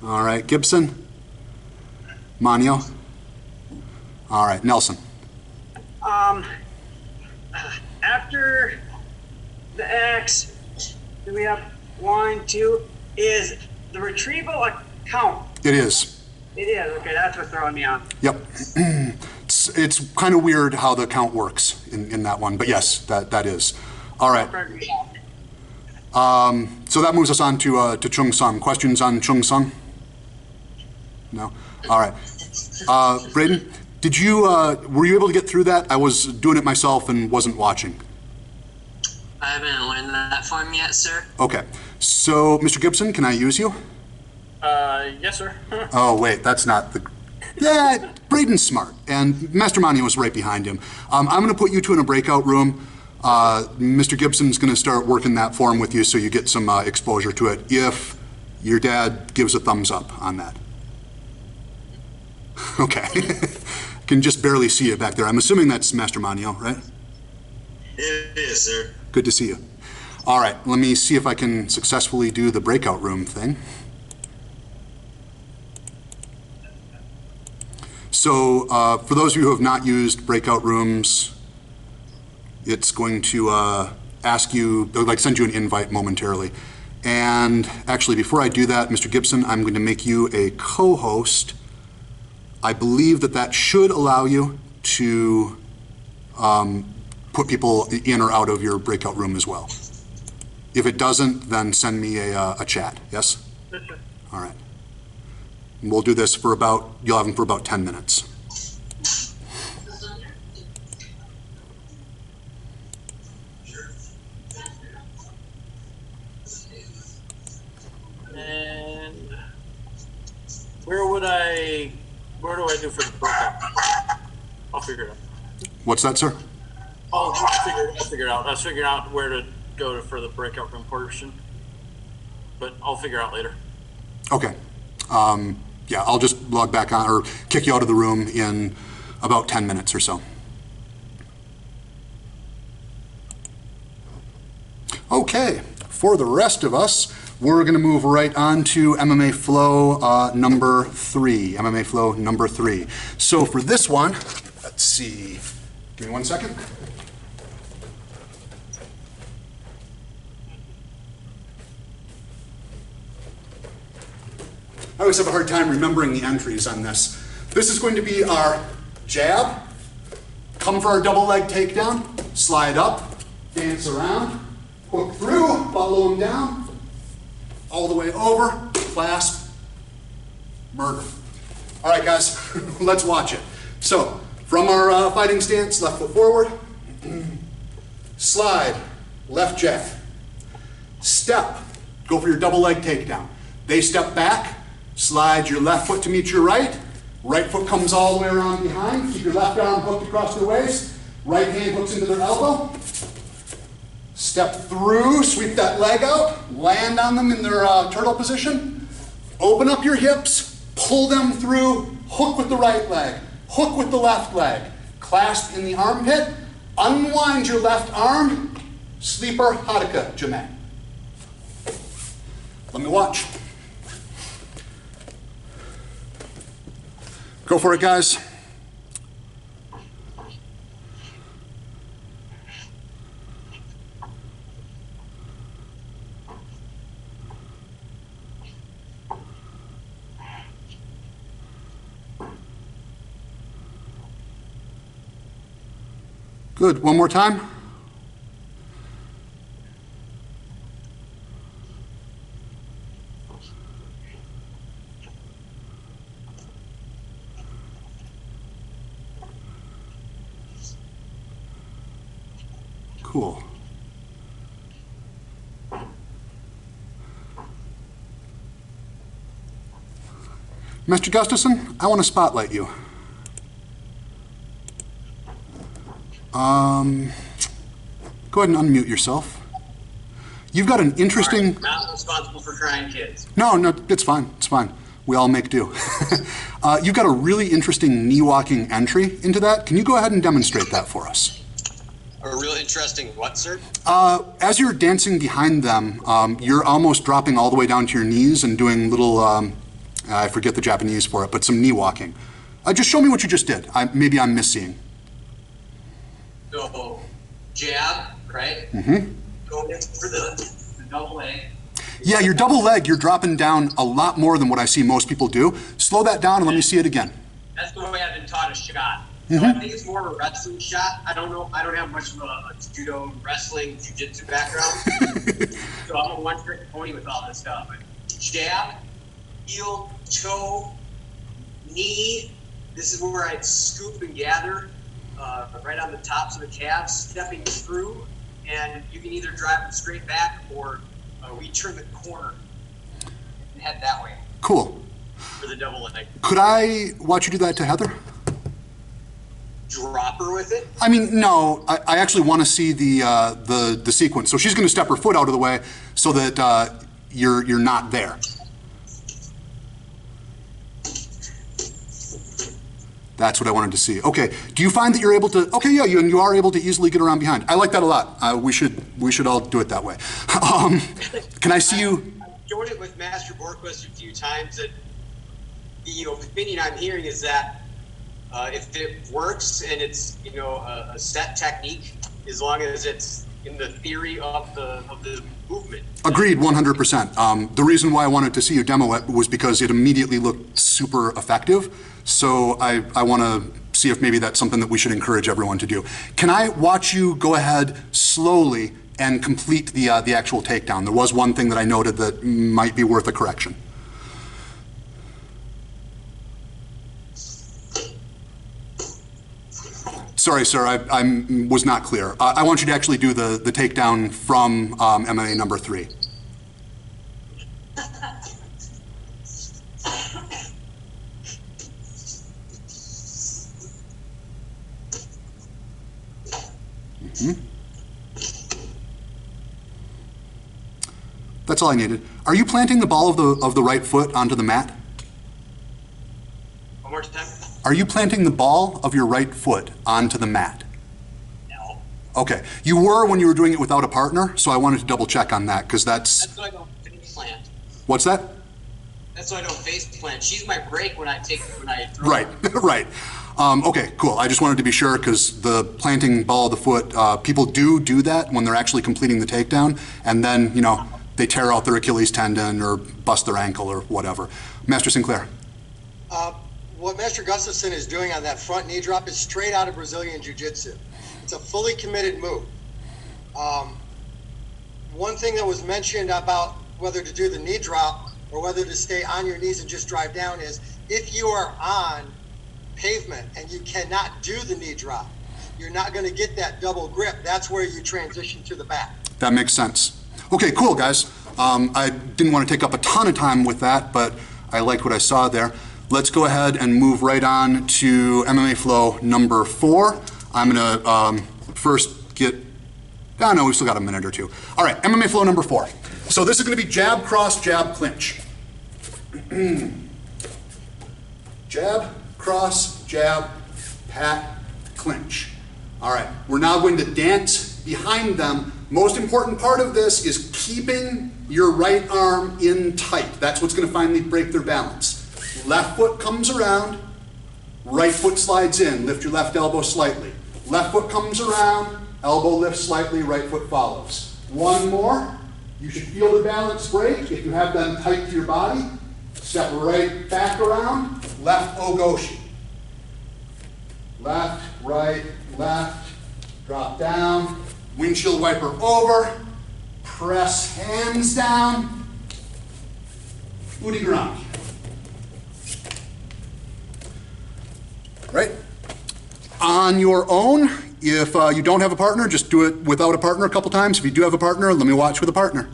All right, Gibson? Manio? All right, Nelson? After the X, do we have 1, 2? Is the retrieval a count? It is. It is. Okay, that's what's throwing me on. Yep. It's kind of weird how the count works in that one, but yes, that is. All right. So that moves us on to Chung Sung. Questions on Chung Sung? No? All right. Braden, were you able to get through that? I was doing it myself and wasn't watching. I haven't learned that form yet, sir. Okay. So, Mr. Gibson, can I use you? Yes, sir. Oh, wait, that's not the... Yeah, Braden's smart, and Master Manio was right behind him. I'm going to put you two in a breakout room. Mr. Gibson's going to start working that form with you so you get some exposure to it, if your dad gives a thumbs up on that. Okay. Can just barely see you back there. I'm assuming that's Master Manio, right? It is, sir. Good to see you. All right, let me see if I can successfully do the breakout room thing. So for those of you who have not used breakout rooms, it's going to ask you, like send you an invite momentarily. And actually, before I do that, Mr. Gibson, I'm going to make you a co-host. I believe that that should allow you to put people in or out of your breakout room as well. If it doesn't, then send me a chat, yes? All right. And we'll do this for about, you'll have them for about 10 minutes. And where do I do for the breakout? I'll figure it out. What's that, sir? I'll figure it out. I was figuring out where to go for the breakout room portion, but I'll figure out later. Okay. Yeah, I'll just log back on or kick you out of the room in about 10 minutes or so. Okay, for the rest of us, we're going to move right on to MMA Flow number 3. MMA Flow number 3. So for this one, let's see. Give me 1 second. I always have a hard time remembering the entries on this. This is going to be our jab, come for our double leg takedown, slide up, dance around, hook through, follow him down, all the way over, clasp, murder. All right, guys, let's watch it. So, from our fighting stance, left foot forward, slide, left jab, step, go for your double leg takedown. They step back, slide your left foot to meet your right. Right foot comes all the way around behind. Keep your left arm hooked across their waist. Right hand hooks into their elbow. Step through, sweep that leg out, land on them in their turtle position. Open up your hips, pull them through, hook with the right leg, hook with the left leg. Clasp in the armpit, unwind your left arm, sleeper Hataka Jame. Let me watch. Go for it, guys. Good. One more time. Cool. Mr. Gustafson, I want to spotlight you. Go ahead and unmute yourself. You've got an interesting... Sorry, not responsible for crying kids. No, it's fine. It's fine. We all make do. You've got a really interesting knee walking entry into that. Can you go ahead and demonstrate that for us? A real interesting what, sir? As you're dancing behind them, you're almost dropping all the way down to your knees and doing little, I forget the Japanese for it, but some knee walking. Just show me what you just did. Maybe I'm misseeing. So, jab, right? Mm-hmm. Go in for the double leg. Yeah, your double leg, you're dropping down a lot more than what I see most people do. Slow that down and let me see it again. That's the way I've been taught a shot. So I think it's more of a wrestling shot. I don't know. I don't have much of a judo, wrestling, jiu-jitsu background. So I'm a one-trick pony with all this stuff. Jab, heel, toe, knee. This is where I'd scoop and gather right on the tops of the calves, stepping through. And you can either drive them straight back or we turn the corner and head that way. Cool. For the double leg. Could I watch you do that to Heather? dropper with it? I mean, no, I actually want to see the sequence. So she's going to step her foot out of the way so that you're not there. That's what I wanted to see. Okay, do you find that you're able to, okay, yeah, you are able to easily get around behind. I like that a lot. We should all do it that way. Can I see you? I've joined it with Master Borquist a few times, and the opinion I'm hearing is that if it works and it's a set technique, as long as it's in the theory of the movement. Agreed, 100%. The reason why I wanted to see you demo it was because it immediately looked super effective. So I want to see if maybe that's something that we should encourage everyone to do. Can I watch you go ahead slowly and complete the actual takedown? There was one thing that I noted that might be worth a correction. Sorry, sir, I was not clear. I want you to actually do the takedown from MMA number 3. That's all I needed. Are you planting the ball of the right foot onto the mat? One more time. Are you planting the ball of your right foot onto the mat? No. Okay. You were when you were doing it without a partner, so I wanted to double check on that because That's why I don't face plant. What's that? That's why I don't face plant. She's my break when I throw. Right, right. Okay, cool. I just wanted to be sure because the planting ball of the foot, people do that when they're actually completing the takedown, and then, they tear out their Achilles tendon or bust their ankle or whatever. Master Sinclair. What Master Gustafson is doing on that front knee drop is straight out of Brazilian Jiu-Jitsu. It's a fully committed move. One thing that was mentioned about whether to do the knee drop or whether to stay on your knees and just drive down is if you are on pavement and you cannot do the knee drop, you're not going to get that double grip. That's where you transition to the back. That makes sense. Okay, cool, guys. I didn't want to take up a ton of time with that, but I liked what I saw there. Let's go ahead and move right on to MMA Flow number 4. I'm going to first get, no, we've still got a minute or two. All right, MMA Flow number 4. So this is going to be jab, cross, jab, clinch. Jab, cross, jab, pat, clinch. All right, we're now going to dance behind them. Most important part of this is keeping your right arm in tight. That's what's going to finally break their balance. Left foot comes around, right foot slides in. Lift your left elbow slightly. Left foot comes around, elbow lifts slightly, right foot follows. One more. You should feel the balance break if you have them tight to your body. Step right back around, left ogoshi. Left, right, left, drop down, windshield wiper over, press hands down, Udigarami. Right? On your own, if you don't have a partner, just do it without a partner a couple times. If you do have a partner, let me watch with a partner.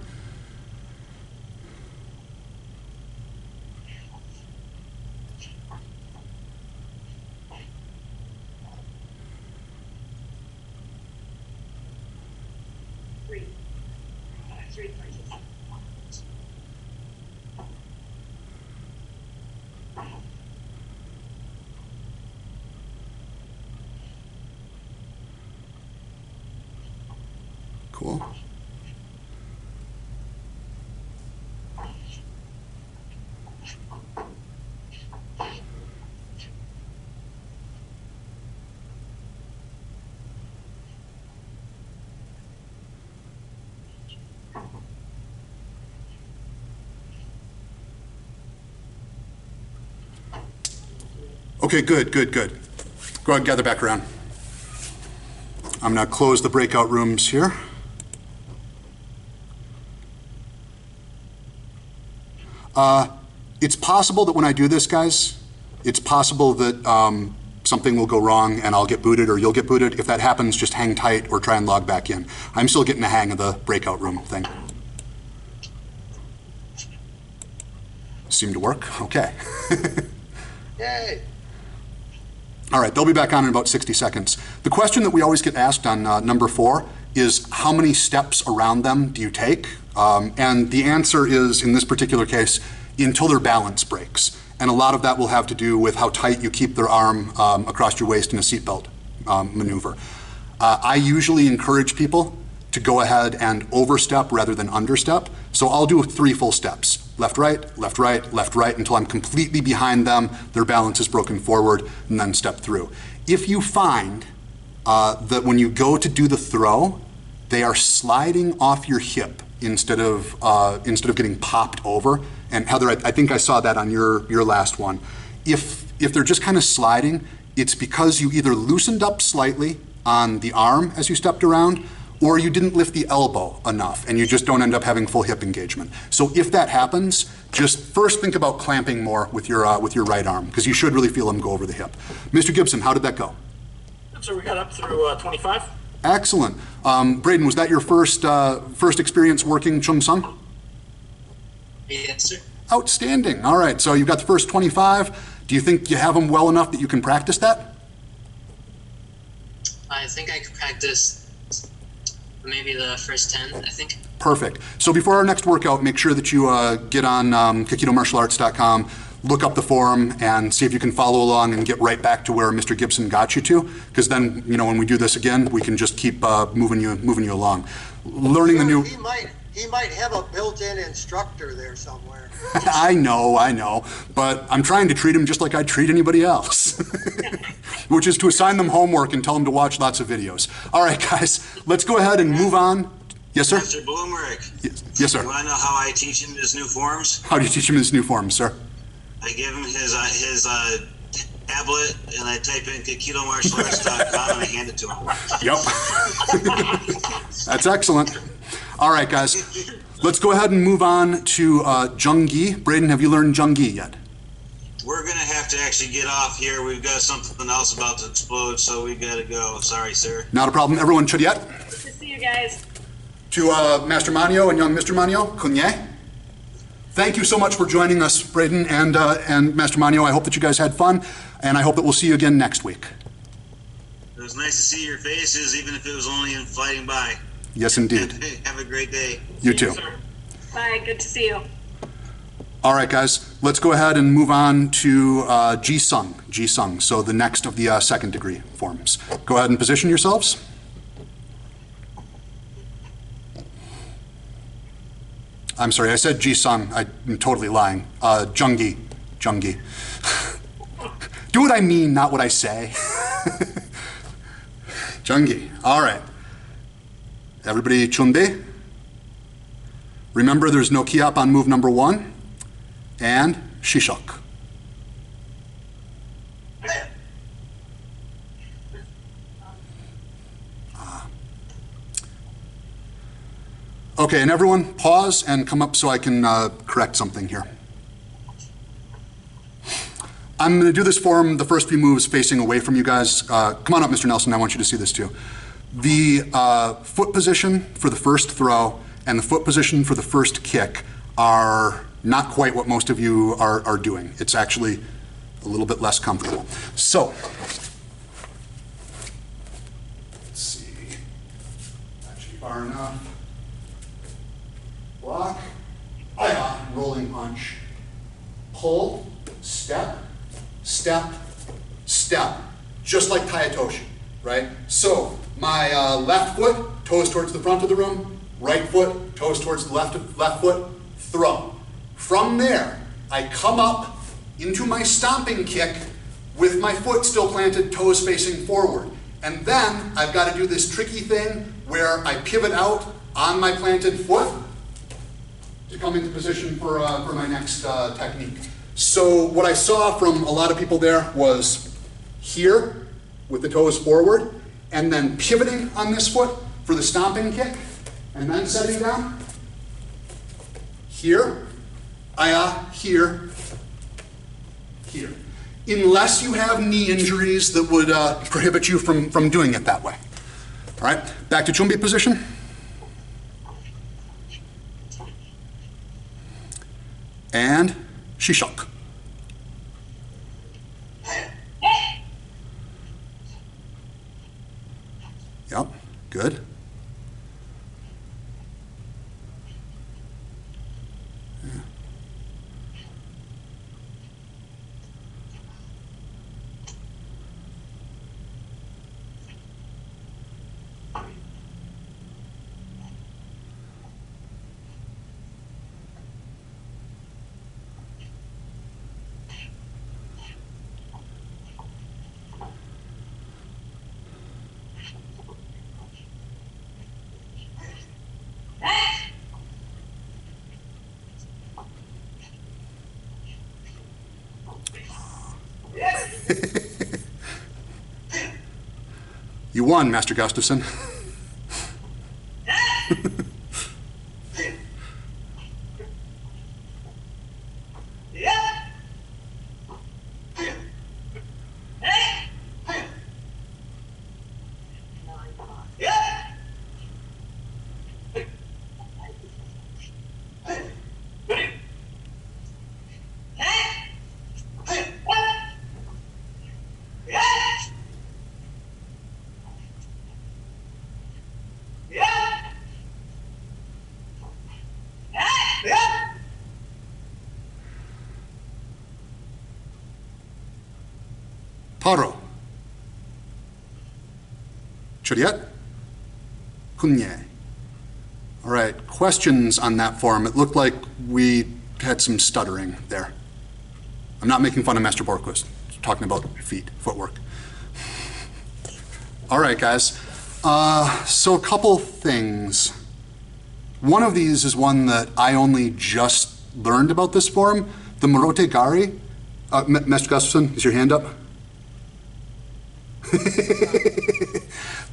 Cool. Okay, good. Go ahead and gather back around. I'm going to close the breakout rooms here. It's possible that when I do this, guys, it's possible that something will go wrong and I'll get booted or you'll get booted. If that happens, just hang tight or try and log back in. I'm still getting the hang of the breakout room thing. Seemed to work? Okay. Yay! All right, they'll be back on in about 60 seconds. The question that we always get asked on number 4 is how many steps around them do you take? And the answer is, in this particular case, until their balance breaks. And a lot of that will have to do with how tight you keep their arm across your waist in a seatbelt maneuver. I usually encourage people to go ahead and overstep rather than understep. So I'll do 3 full steps. Left, right, left, right, left, right, until I'm completely behind them, their balance is broken forward, and then step through. If you find that when you go to do the throw, they are sliding off your hip instead of getting popped over, and Heather, I think I saw that on your last one. If they're just kind of sliding, it's because you either loosened up slightly on the arm as you stepped around, or you didn't lift the elbow enough and you just don't end up having full hip engagement. So if that happens, just first think about clamping more with your right arm, because you should really feel them go over the hip. Mr. Gibson, how did that go? So we got up through 25. Excellent. Braden, was that your first experience working Chung Sung? Yes, sir. Outstanding. All right, so you've got the first 25. Do you think you have them well enough that you can practice that? I think I could practice maybe the first 10, I think. Perfect. So before our next workout, make sure that you get on KikidoMartialArts.com, look up the forum, and see if you can follow along and get right back to where Mr. Gibson got you to. Because then, you know, when we do this again, we can just keep moving you along. Learning the new. He might have a built-in instructor there somewhere. I know, but I'm trying to treat him just like I'd treat anybody else, which is to assign them homework and tell them to watch lots of videos. All right, guys, let's go ahead and move on. Yes, sir? Mr. Bloomberg. Yes, sir. You want to know how I teach him his new forms? How do you teach him his new forms, sir? I give him his tablet, and I type in KikidoMartialArts.com, and I hand it to him. Yep. That's excellent. All right, guys. Let's go ahead and move on to Jung-gi. Braden, have you learned Jung-gi yet? We're going to have to actually get off here. We've got something else about to explode, so we got to go. Sorry, sir. Not a problem. Everyone, Chodiet? Good to see you guys. To Master Manio and young Mr. Manio, Kunye. Thank you so much for joining us, Braden and Master Manio. I hope that you guys had fun, and I hope that we'll see you again next week. It was nice to see your faces, even if it was only in flying by. Yes, indeed. Have a great day. You too. Bye, good to see you. All right, guys, let's go ahead and move on to Ji-sung. So the next of the second degree forms. Go ahead and position yourselves. I'm sorry, I said Ji-sung. I'm totally lying. Jung-gi. Do what I mean, not what I say. Jung-gi. All right. Everybody chunde. Remember, there's no kiap on move number 1. And shishok. Okay, and everyone pause and come up so I can correct something here. I'm going to do this form, the first few moves facing away from you guys. Come on up, Mr. Nelson, I want you to see this too. The foot position for the first throw and the foot position for the first kick are not quite what most of you are doing. It's actually a little bit less comfortable. So, let's see. Actually far enough. Block, rolling punch, pull, step, step, step, just like Tayatoshi, right? So my left foot, toes towards the front of the room, right foot, toes towards the left foot, throw. From there, I come up into my stomping kick with my foot still planted, toes facing forward. And then I've got to do this tricky thing where I pivot out on my planted foot to come into position for my next technique. So what I saw from a lot of people there was here with the toes forward and then pivoting on this foot for the stomping kick and then setting down. Here, here, here. Unless you have knee injuries that would prohibit you from doing it that way. All right, back to chumbi position. And shishok. You won, Master Gustafson. Paro. Choriet. Kunye. All right, questions on that form? It looked like we had some stuttering there. I'm not making fun of Master Borquist. I'm talking about feet, footwork. All right, guys. So a couple things. One of these is one that I only just learned about this form. The Morote Gari. Master Gustafson, is your hand up?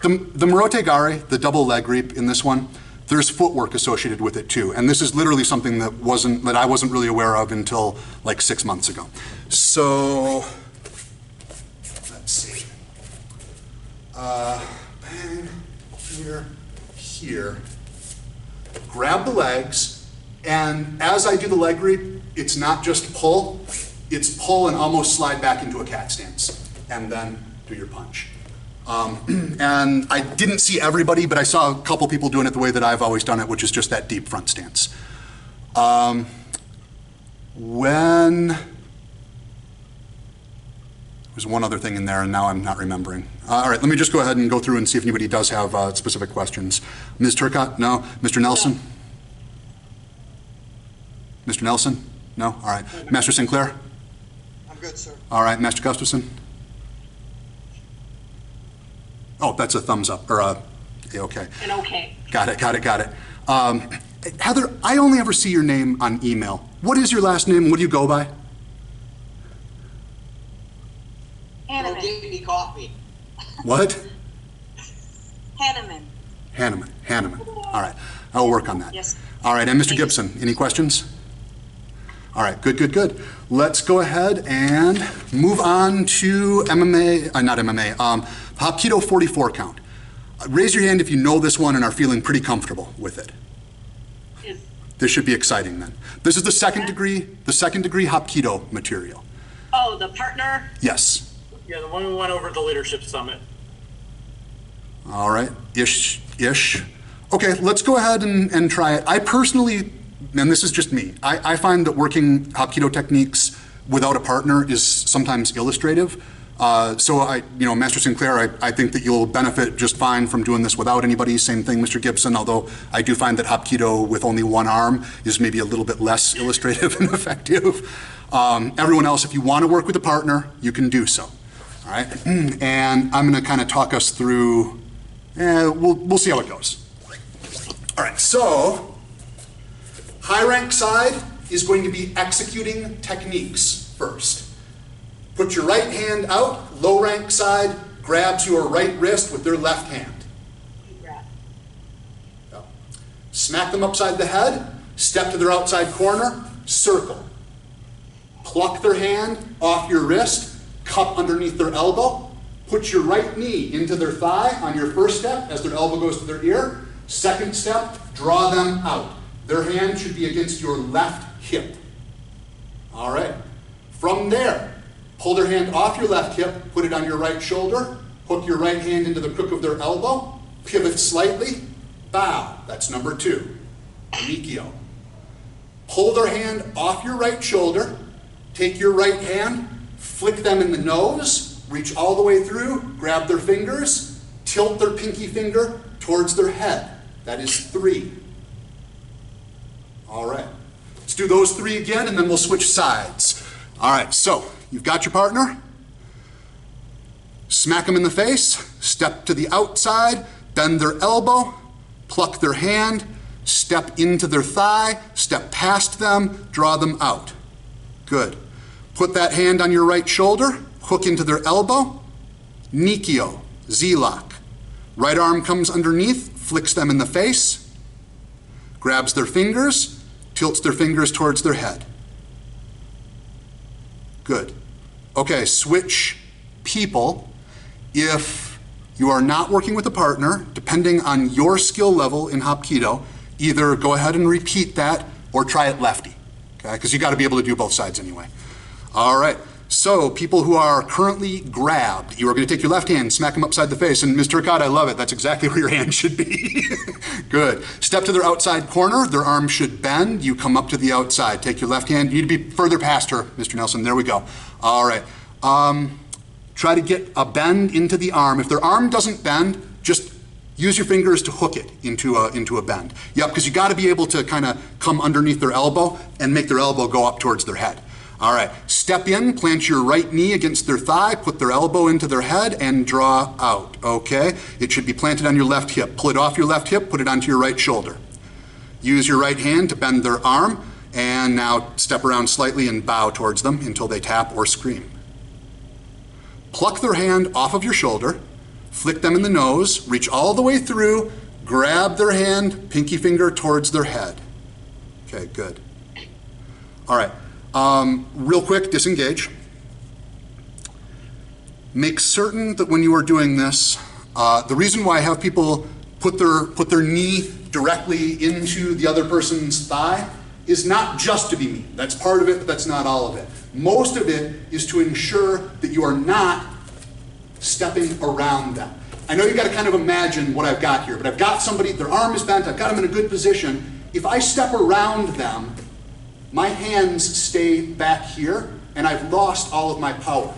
The Morote Gari, the double leg reap in this one, there's footwork associated with it too. And this is literally something that I wasn't really aware of until like 6 months ago. So, let's see. Bang, here. Grab the legs, and as I do the leg reap, it's not just pull, it's pull and almost slide back into a cat stance, and then do your punch. And I didn't see everybody, but I saw a couple people doing it the way that I've always done it, which is just that deep front stance. There's one other thing in there, and now I'm not remembering. All right, let me just go ahead and go through and see if anybody does have specific questions. Ms. Turcott? No? Mr. Nelson? No. Mr. Nelson? No? All right. Master Sinclair? I'm good, sir. All right. Master Gustafson? Oh, that's a thumbs up, or okay. An okay. Got it. Heather, I only ever see your name on email. What is your last name? What do you go by? Go get me coffee. What? Hanneman. Hanneman. All right. I'll work on that. Yes. All right. And Mr. Gibson, any questions? All right. Good. Let's go ahead and move on to MMA, not MMA, Hapkido 44 count. Raise your hand if you know this one and are feeling pretty comfortable with it. This should be exciting then. This is the second degree Hapkido material. Oh, the partner? Yes. Yeah, the one we went over at the Leadership Summit. All right, ish. Okay, let's go ahead and try it. I personally, and this is just me, I find that working Hapkido techniques without a partner is sometimes illustrative. So Master Sinclair, I think that you'll benefit just fine from doing this without anybody. Same thing, Mr. Gibson, although I do find that Hapkido with only one arm is maybe a little bit less illustrative and effective. Everyone else, if you want to work with a partner, you can do so. All right, and I'm going to kind of talk us through, we'll see how it goes. All right, so high rank side is going to be executing techniques first. Put your right hand out, low rank side grabs your right wrist with their left hand. Smack them upside the head, step to their outside corner, circle. Pluck their hand off your wrist, cup underneath their elbow, put your right knee into their thigh on your first step as their elbow goes to their ear. Second step, draw them out. Their hand should be against your left hip. All right. From there, pull their hand off your left hip, put it on your right shoulder, hook your right hand into the crook of their elbow, pivot slightly, bow. That's number 2. Mikio. Pull their hand off your right shoulder, take your right hand, flick them in the nose, reach all the way through, grab their fingers, tilt their pinky finger towards their head. That is 3. All right. Let's do those 3 again, and then we'll switch sides. All right, so you've got your partner. Smack them in the face, step to the outside, bend their elbow, pluck their hand, step into their thigh, step past them, draw them out. Good. Put that hand on your right shoulder, hook into their elbow, Nikio, Z-lock. Right arm comes underneath, flicks them in the face, grabs their fingers, tilts their fingers towards their head. Good. Okay, switch people. If you are not working with a partner, depending on your skill level in Hapkido, either go ahead and repeat that or try it lefty, okay? Because you got to be able to do both sides anyway. All right, so people who are currently grabbed, you are going to take your left hand, smack them upside the face, and Mr. Turcotte, I love it. That's exactly where your hand should be. Good. Step to their outside corner. Their arm should bend. You come up to the outside. Take your left hand. You need to be further past her, Mr. Nelson. There we go. All right. Try to get a bend into the arm. If their arm doesn't bend, just use your fingers to hook it into a bend. Yep, because you got to be able to kind of come underneath their elbow and make their elbow go up towards their head. All right, step in, plant your right knee against their thigh, put their elbow into their head, and draw out, okay? It should be planted on your left hip. Pull it off your left hip, put it onto your right shoulder. Use your right hand to bend their arm, and now step around slightly and bow towards them until they tap or scream. Pluck their hand off of your shoulder, flick them in the nose, reach all the way through, grab their hand, pinky finger towards their head. Okay, good. All right. Real quick, disengage. Make certain that when you are doing this, the reason why I have people put their knee directly into the other person's thigh is not just to be mean. That's part of it, but that's not all of it. Most of it is to ensure that you are not stepping around them. I know you got to kind of imagine what I've got here, but I've got somebody, their arm is bent, I've got them in a good position. If I step around them, my hands stay back here, and I've lost all of my power.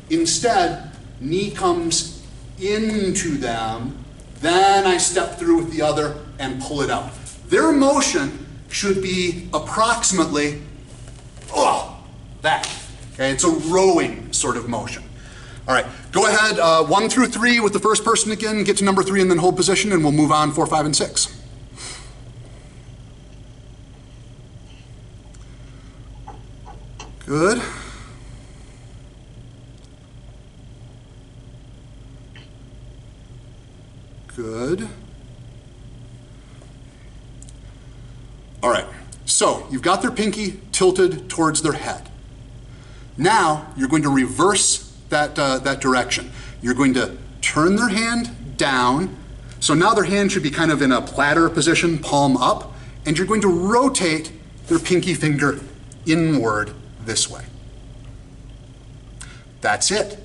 Instead, knee comes into them, then I step through with the other and pull it out. Their motion should be approximately, that. Okay, it's a rowing sort of motion. All right, go ahead, 1 through 3 with the first person again, get to number 3 and then hold position, and we'll move on 4, 5, and 6. Good. Good. All right, so you've got their pinky tilted towards their head. Now you're going to reverse that direction. You're going to turn their hand down. So now their hand should be kind of in a platter position, palm up, and you're going to rotate their pinky finger inward this way. That's it.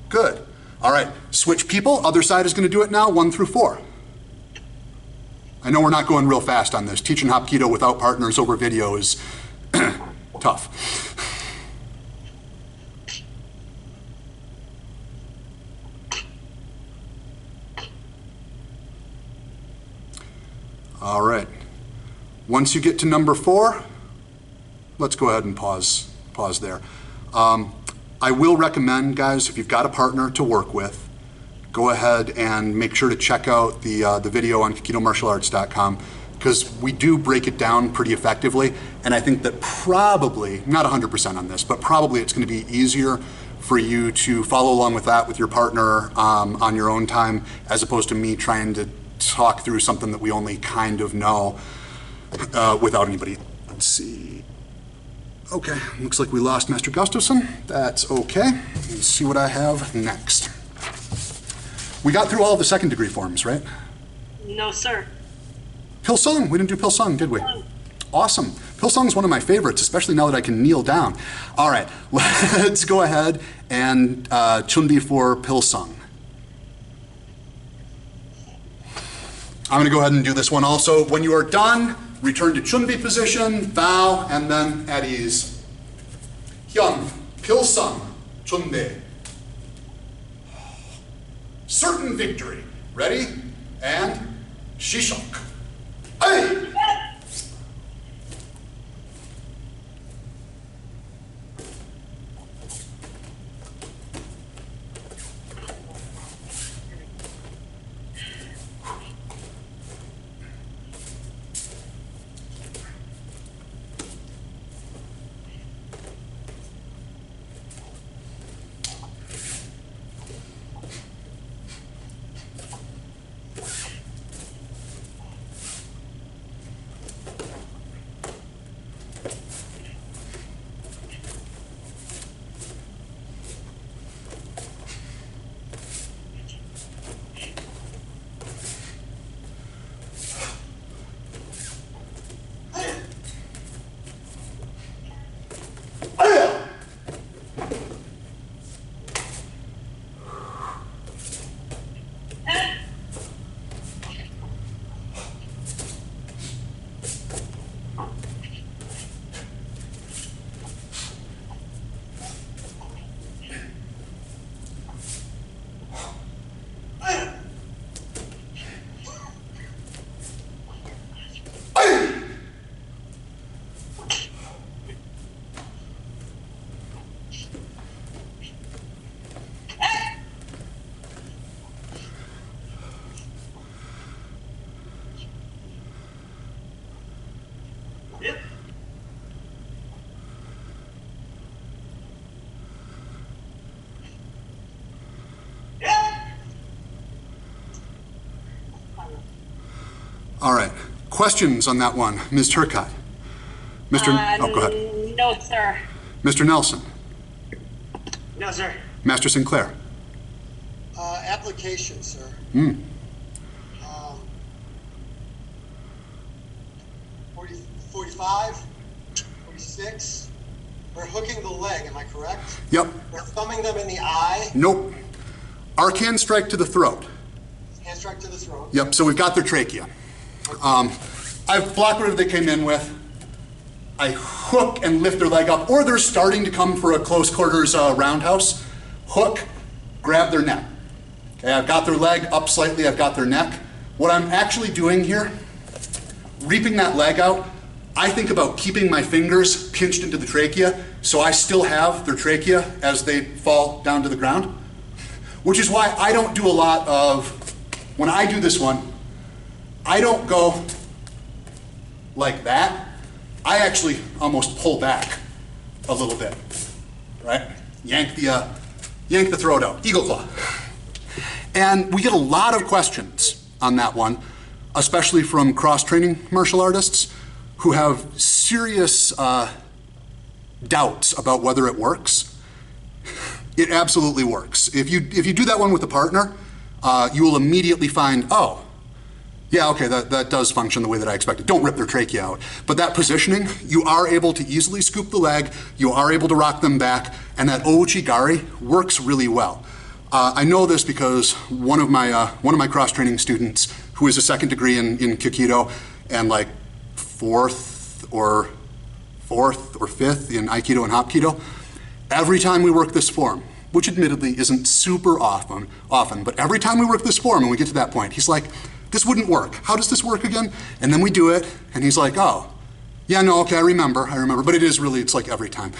Good. All right, switch people. Other side is going to do it now, 1 through 4. I know we're not going real fast on this. Teaching Hapkido without partners over video is tough. All right. Once you get to number 4, let's go ahead and pause there. I will recommend, guys, if you've got a partner to work with, go ahead and make sure to check out the video on KikidoMartialArts.com, because we do break it down pretty effectively, and I think that probably, not 100% on this, but probably it's going to be easier for you to follow along with that with your partner on your own time, as opposed to me trying to talk through something that we only kind of know without anybody. Let's see. Okay, looks like we lost Master Gustafson. That's okay. Let's see what I have next. We got through all the second degree forms, right? No, sir. Pilsung, we didn't do Pilsung, did we? Awesome. Pilsung is one of my favorites, especially now that I can kneel down. All right, let's go ahead and Chunbi for Pilsung. I'm going to go ahead and do this one also. When you are done, return to Chunbi position, bow, and then at ease. Hyun, Pilsung, Chunbi. Certain victory. Ready? And Shishok. Hey! All right. Questions on that one, Ms. Turcotte? Oh, go ahead. No, sir. Mr. Nelson? No, sir. Master Sinclair? Application, sir. 40, 45, 46. We're hooking the leg, am I correct? Yep. We're thumbing them in the eye. Nope. Arc hand strike to the throat. Hand strike to the throat. Yep, so we've got their trachea. I've blocked whatever they came in with. I hook and lift their leg up, or they're starting to come for a close quarters roundhouse. Hook, grab their neck. Okay, I've got their leg up slightly, I've got their neck. What I'm actually doing here, reaping that leg out, I think about keeping my fingers pinched into the trachea so I still have their trachea as they fall down to the ground. Which is why I don't do a lot of, when I do this one, I don't go like that. I actually almost pull back a little bit, right? Yank the throat out, eagle claw. And we get a lot of questions on that one, especially from cross-training martial artists who have serious doubts about whether it works. It absolutely works. If you do that one with a partner, you will immediately find, oh, yeah, okay, that does function the way that I expected. Don't rip their trachea out. But that positioning, you are able to easily scoop the leg, you are able to rock them back, and that ouchi-gari works really well. I know this because one of my cross-training students, who is a second degree in Kikido, and like fourth or fifth in Aikido and Hapkido, every time we work this form, which admittedly isn't super often, but every time we work this form and we get to that point, he's like, this wouldn't work. How does this work again? And then we do it, and he's like, oh, yeah, no, okay, I remember, but it is really, it's like every time.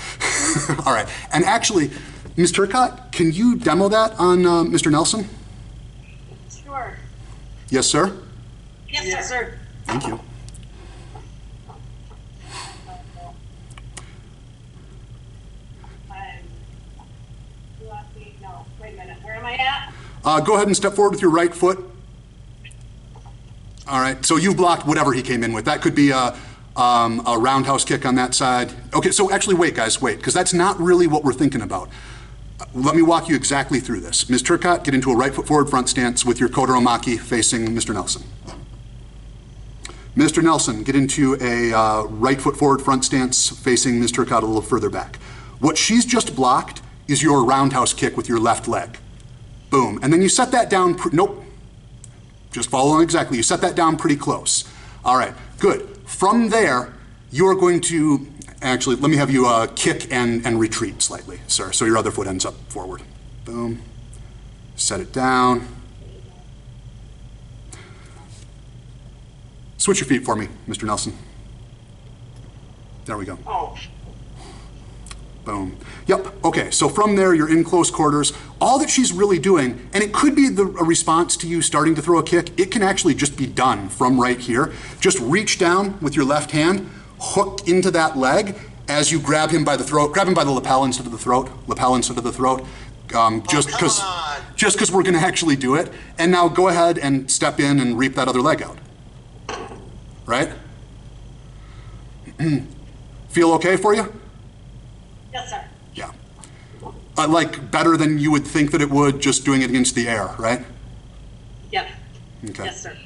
All right, and actually, Ms. Turcotte, can you demo that on Mr. Nelson? Sure. Yes, sir? Yes, sir. Thank you. No, wait a minute, where am I at? Go ahead and step forward with your right foot. All right, so you've blocked whatever he came in with. That could be a roundhouse kick on that side. Okay, so actually wait, guys, wait, because that's not really what we're thinking about. Let me walk you exactly through this. Ms. Turcotte, get into a right foot forward front stance with your Kotoromaki facing Mr. Nelson. Mr. Nelson, get into a right foot forward front stance facing Ms. Turcotte a little further back. What she's just blocked is your roundhouse kick with your left leg. Boom, and then you set that down, nope. Just follow along exactly. You set that down pretty close. All right, good. From there, you're going to, actually, let me have you kick and retreat slightly, sir. So your other foot ends up forward. Boom. Set it down. Switch your feet for me, Mr. Nelson. There we go. Oh. Boom. Yep, okay, so from there you're in close quarters. All that she's really doing, and it could be a response to you starting to throw a kick, it can actually just be done from right here. Just reach down with your left hand, hook into that leg as you grab him by the throat, grab him by the lapel instead of the throat, just because we're gonna actually do it. And now go ahead and step in and reap that other leg out. Right? Feel okay for you? Yes, sir. Yeah. Like better than you would think that it would just doing it against the air, right? Yep. Okay. Yes, sir.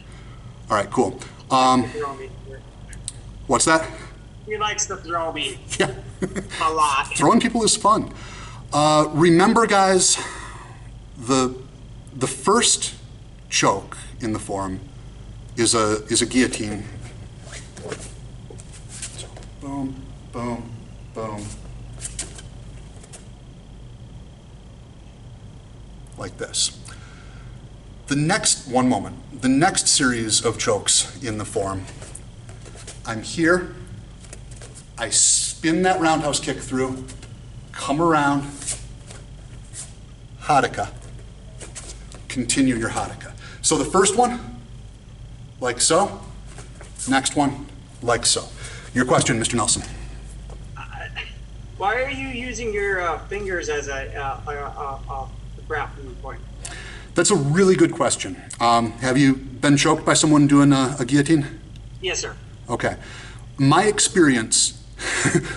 All right, cool. Throw me. What's that? He likes to throw me Yeah. a lot. Throwing people is fun. Remember, guys, the first choke in the form is a guillotine. So, boom, boom, boom. Like this. The next series of chokes in the form, I'm here, I spin that roundhouse kick through, come around, Hataka, continue your Hataka. So the first one, like so, next one, like so. Your question, Mr. Nelson. Why are you using your fingers as a grappling point? That's a really good question. Have you been choked by someone doing a guillotine? Yes, sir. Okay. My experience,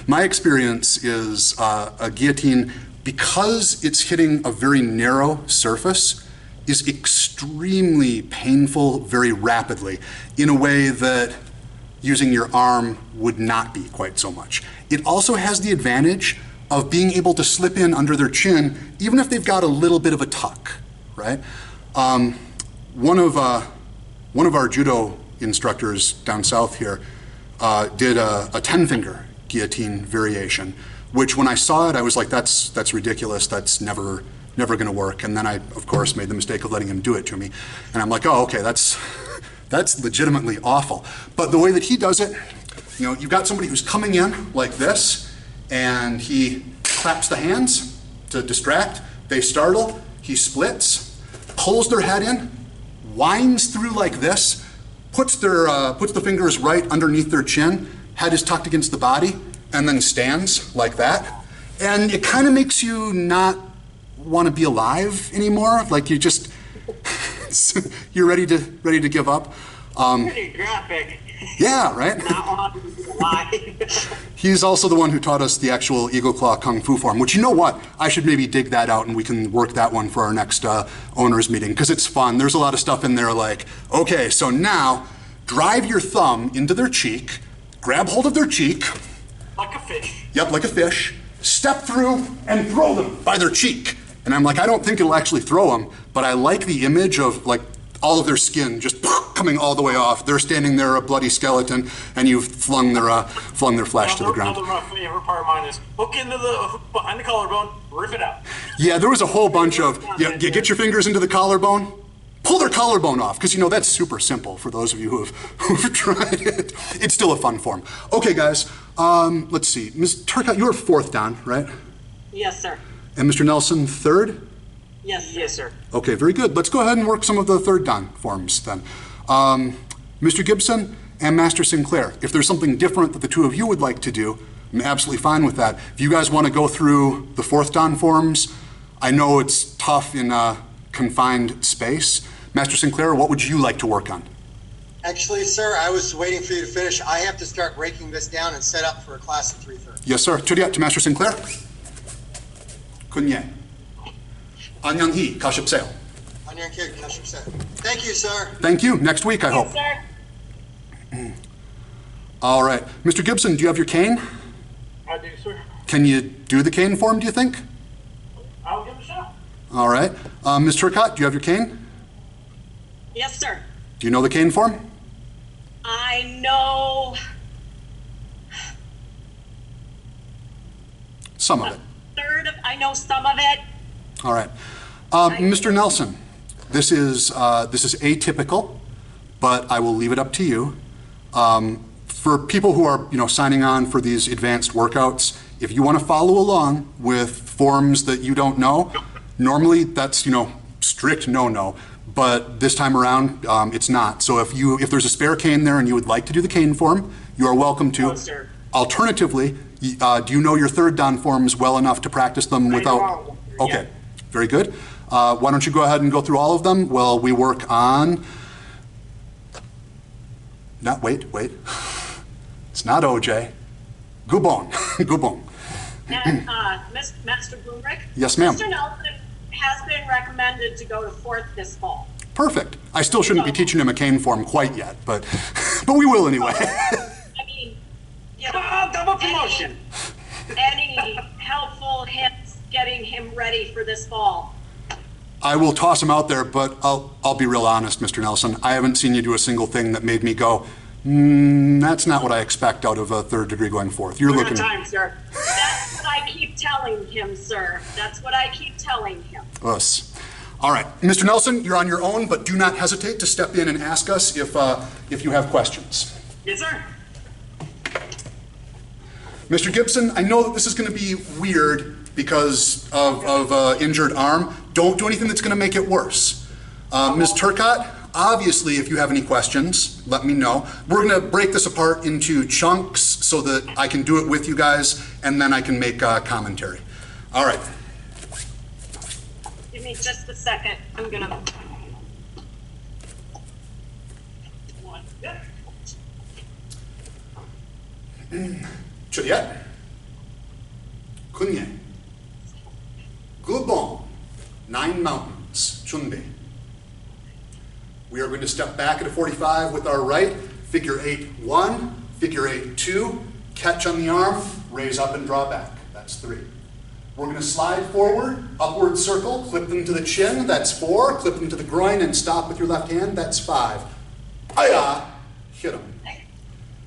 my experience is a guillotine, because it's hitting a very narrow surface, is extremely painful very rapidly in a way that using your arm would not be quite so much. It also has the advantage of being able to slip in under their chin, even if they've got a little bit of a tuck, right? One of our judo instructors down south here did a 10-finger guillotine variation, which when I saw it, I was like, that's ridiculous. That's never going to work. And then I, of course, made the mistake of letting him do it to me. And I'm like, oh, okay, that's legitimately awful. But the way that he does it, you know, you've got somebody who's coming in like this, and he claps the hands to distract. They startle. He splits, pulls their head in, winds through like this, puts the fingers right underneath their chin, head is tucked against the body, and then stands like that. And it kind of makes you not want to be alive anymore. Like you just, you're ready to give up. Pretty graphic. Yeah, right? Not wanting to lie. He's also the one who taught us the actual Eagle Claw Kung Fu form, which, you know what? I should maybe dig that out and we can work that one for our next owners meeting, because it's fun. There's a lot of stuff in there like, okay, so now drive your thumb into their cheek, grab hold of their cheek. Like a fish. Yep, like a fish. Step through and throw them by their cheek. And I'm like, I don't think it'll actually throw them, but I like the image of like all of their skin just coming all the way off. They're standing there, a bloody skeleton, and you've flung their flesh to the ground. My favorite part of mine is hook behind the collarbone, rip it out. Yeah, there was a whole bunch of, you get your fingers into the collarbone, pull their collarbone off, because you know that's super simple for those of you who've tried it. It's still a fun form. Okay, guys, let's see. Ms. Turcotte, you were fourth down, right? Yes, sir. And Mr. Nelson, third? Yes, sir. Okay, very good. Let's go ahead and work some of the third down forms then. Mr. Gibson and Master Sinclair, if there's something different that the two of you would like to do, I'm absolutely fine with that. If you guys want to go through the fourth down forms, I know it's tough in a confined space. Master Sinclair, what would you like to work on? Actually, sir, I was waiting for you to finish. I have to start breaking this down and set up for a class at 3:30. Yes, sir. Tudiat to Master Sinclair. Kunye. Anyang Hee, Kaship Sale. Anyang Kid, Kaship Sale. Thank you, sir. Thank you. Next week, I hope. Yes, sir. All right. Mr. Gibson, do you have your cane? I do, sir. Can you do the cane form, do you think? I'll give it a shot. All right. Ms. Turcotte, do you have your cane? Yes, sir. Do you know the cane form? I know Some of it. I know some of it. All right. Mr. Nelson, this is atypical, but I will leave it up to you. For people who are, signing on for these advanced workouts, if you want to follow along with forms that you don't know, normally that's, strict no-no. But this time around, it's not. So if there's a spare cane there and you would like to do the cane form, you are welcome to. No, sir. Alternatively, do you know your third dan forms well enough to practice them without? I know. Okay, very good. Why don't you go ahead and go through all of them while we work on? Wait. It's not OJ. Gubon. Gubon. And Master Boomrick? Yes, ma'am. Mr. Nelson has been recommended to go to fourth this fall. Perfect. I still shouldn't be teaching him a cane form quite yet, but we will anyway. I mean, Double promotion. any helpful hints getting him ready for this fall? I will toss him out there, but I'll be real honest, Mr. Nelson. I haven't seen you do a single thing that made me go, that's not what I expect out of a third degree going fourth. You're We're looking. out of time, sir. That's what I keep telling him, sir. That's what I keep telling him. Us. All right, Mr. Nelson, you're on your own, but do not hesitate to step in and ask us if you have questions. Yes, sir. Mr. Gibson, I know that this is going to be weird because of injured arm. Don't do anything that's going to make it worse. Ms. Turcotte, obviously, if you have any questions, let me know. We're going to break this apart into chunks so that I can do it with you guys, and then I can make commentary. All right. Give me just a second. I'm gonna. One. Yep. Juliet. Kunye. Gubon. 9 mountains. Chunbe. We are going to step back at a 45 with our right. Figure 8, 1. Figure 8, 2. Catch on the arm. Raise up and draw back. That's 3. We're going to slide forward. Upward circle. Clip them to the chin. That's 4. Clip them to the groin and stop with your left hand. That's 5. Aya. Hit them.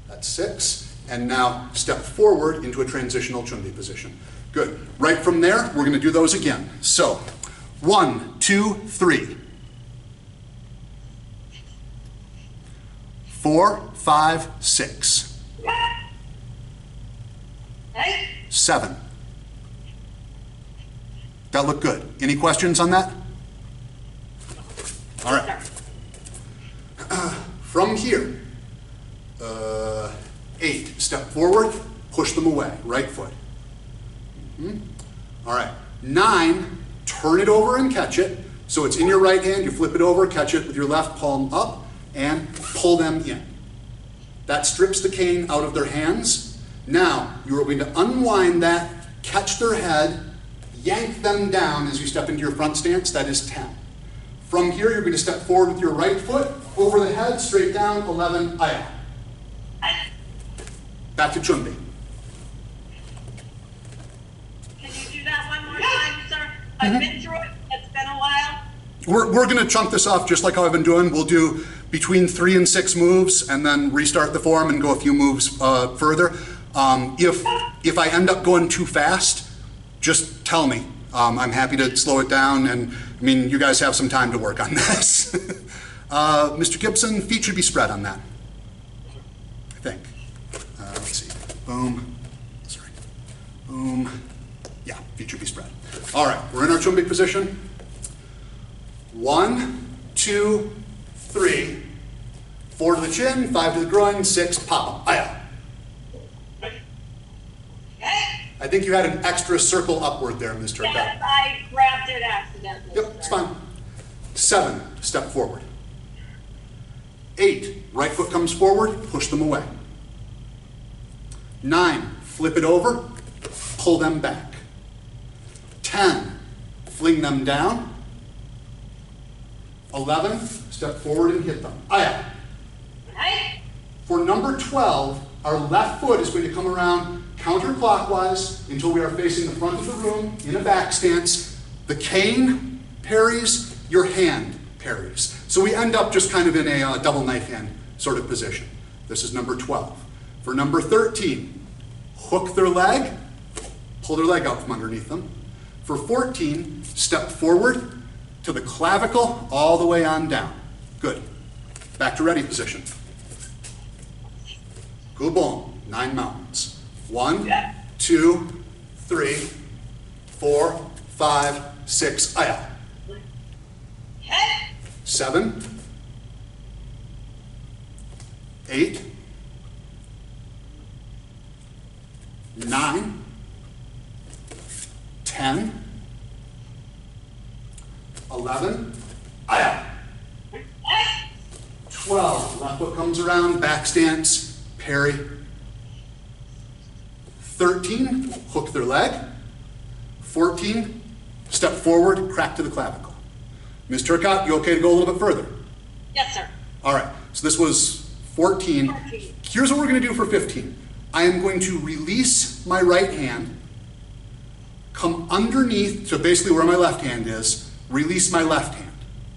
That's 6. And now step forward into a transitional Chunbi position. Good. Right from there, we're going to do those again. So, 1, 2, 3. 4, 5, 6. 7. That looked good. Any questions on that? All right. From here, 8, step forward, push them away, right foot. All right. 9, turn it over and catch it. So it's in your right hand, you flip it over, catch it with your left palm up, and pull them in. That strips the cane out of their hands. Now, you are going to unwind that, catch their head, yank them down as you step into your front stance. That is 10. From here, you're going to step forward with your right foot, over the head, straight down, 11, Aya. Back to Chunbi. Can you do that one more time, sir? I've been through it. It's been a while. We're going to chunk this off just like how I've been doing. We'll do between 3 and 6 moves and then restart the form and go a few moves further. If I end up going too fast, just tell me. I'm happy to slow it down, and I mean, you guys have some time to work on this. Mr. Gibson, feet should be spread on that, I think. Let's see. Boom. Sorry. Boom. Yeah, feet should be spread. All right, we're in our Chumbi position. 1, 2, 3. 4 to the chin, 5 to the groin, 6, pop 'em. Aya. I think you had an extra circle upward there, Mr. Yes, I grabbed it accidentally. Yep, it's fine. 7, step forward. 8, right foot comes forward, push them away. 9, flip it over, pull them back. 10, fling them down. 11, step forward and hit them. Aya. For number 12, our left foot is going to come around counterclockwise until we are facing the front of the room in a back stance. The cane parries, your hand parries. So we end up just kind of in a double knife hand sort of position. This is number 12. For number 13, hook their leg, pull their leg out from underneath them. For 14, step forward to the clavicle all the way on down. Good. Back to ready position. Gubon, 9 mountains. 1, 2, 3, 4, 5, 6, Aya. 7, 8, 9, 10, 11, Aya. 12, left foot comes around, back stance, parry. 13, hook their leg. 14, step forward, crack to the clavicle. Ms. Turcotte, you okay to go a little bit further? Yes, sir. All right, so this was 14. Here's what we're going to do for 15. I am going to release my right hand, come underneath, so basically where my left hand is, release my left hand.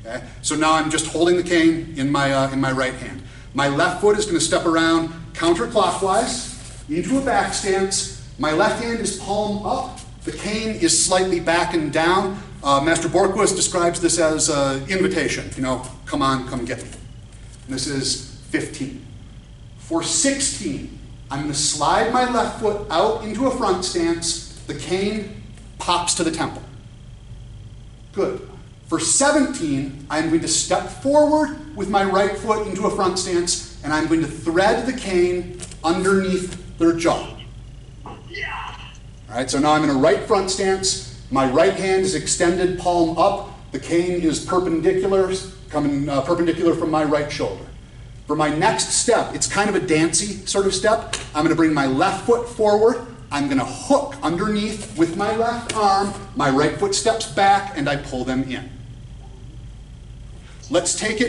Okay? So now I'm just holding the cane in my right hand. My left foot is going to step around counterclockwise into a back stance. My left hand is palm up. The cane is slightly back and down. Master Borquist describes this as invitation. You know, come on, come get me. And this is 15. For 16, I'm going to slide my left foot out into a front stance. The cane pops to the temple. Good. For 17, I'm going to step forward with my right foot into a front stance, and I'm going to thread the cane underneath their jaw. All right, so now I'm in a right front stance. My right hand is extended, palm up. The cane is perpendicular, coming perpendicular from my right shoulder. For my next step, it's kind of a dancey sort of step. I'm going to bring my left foot forward. I'm going to hook underneath with my left arm. My right foot steps back, and I pull them in. Let's take it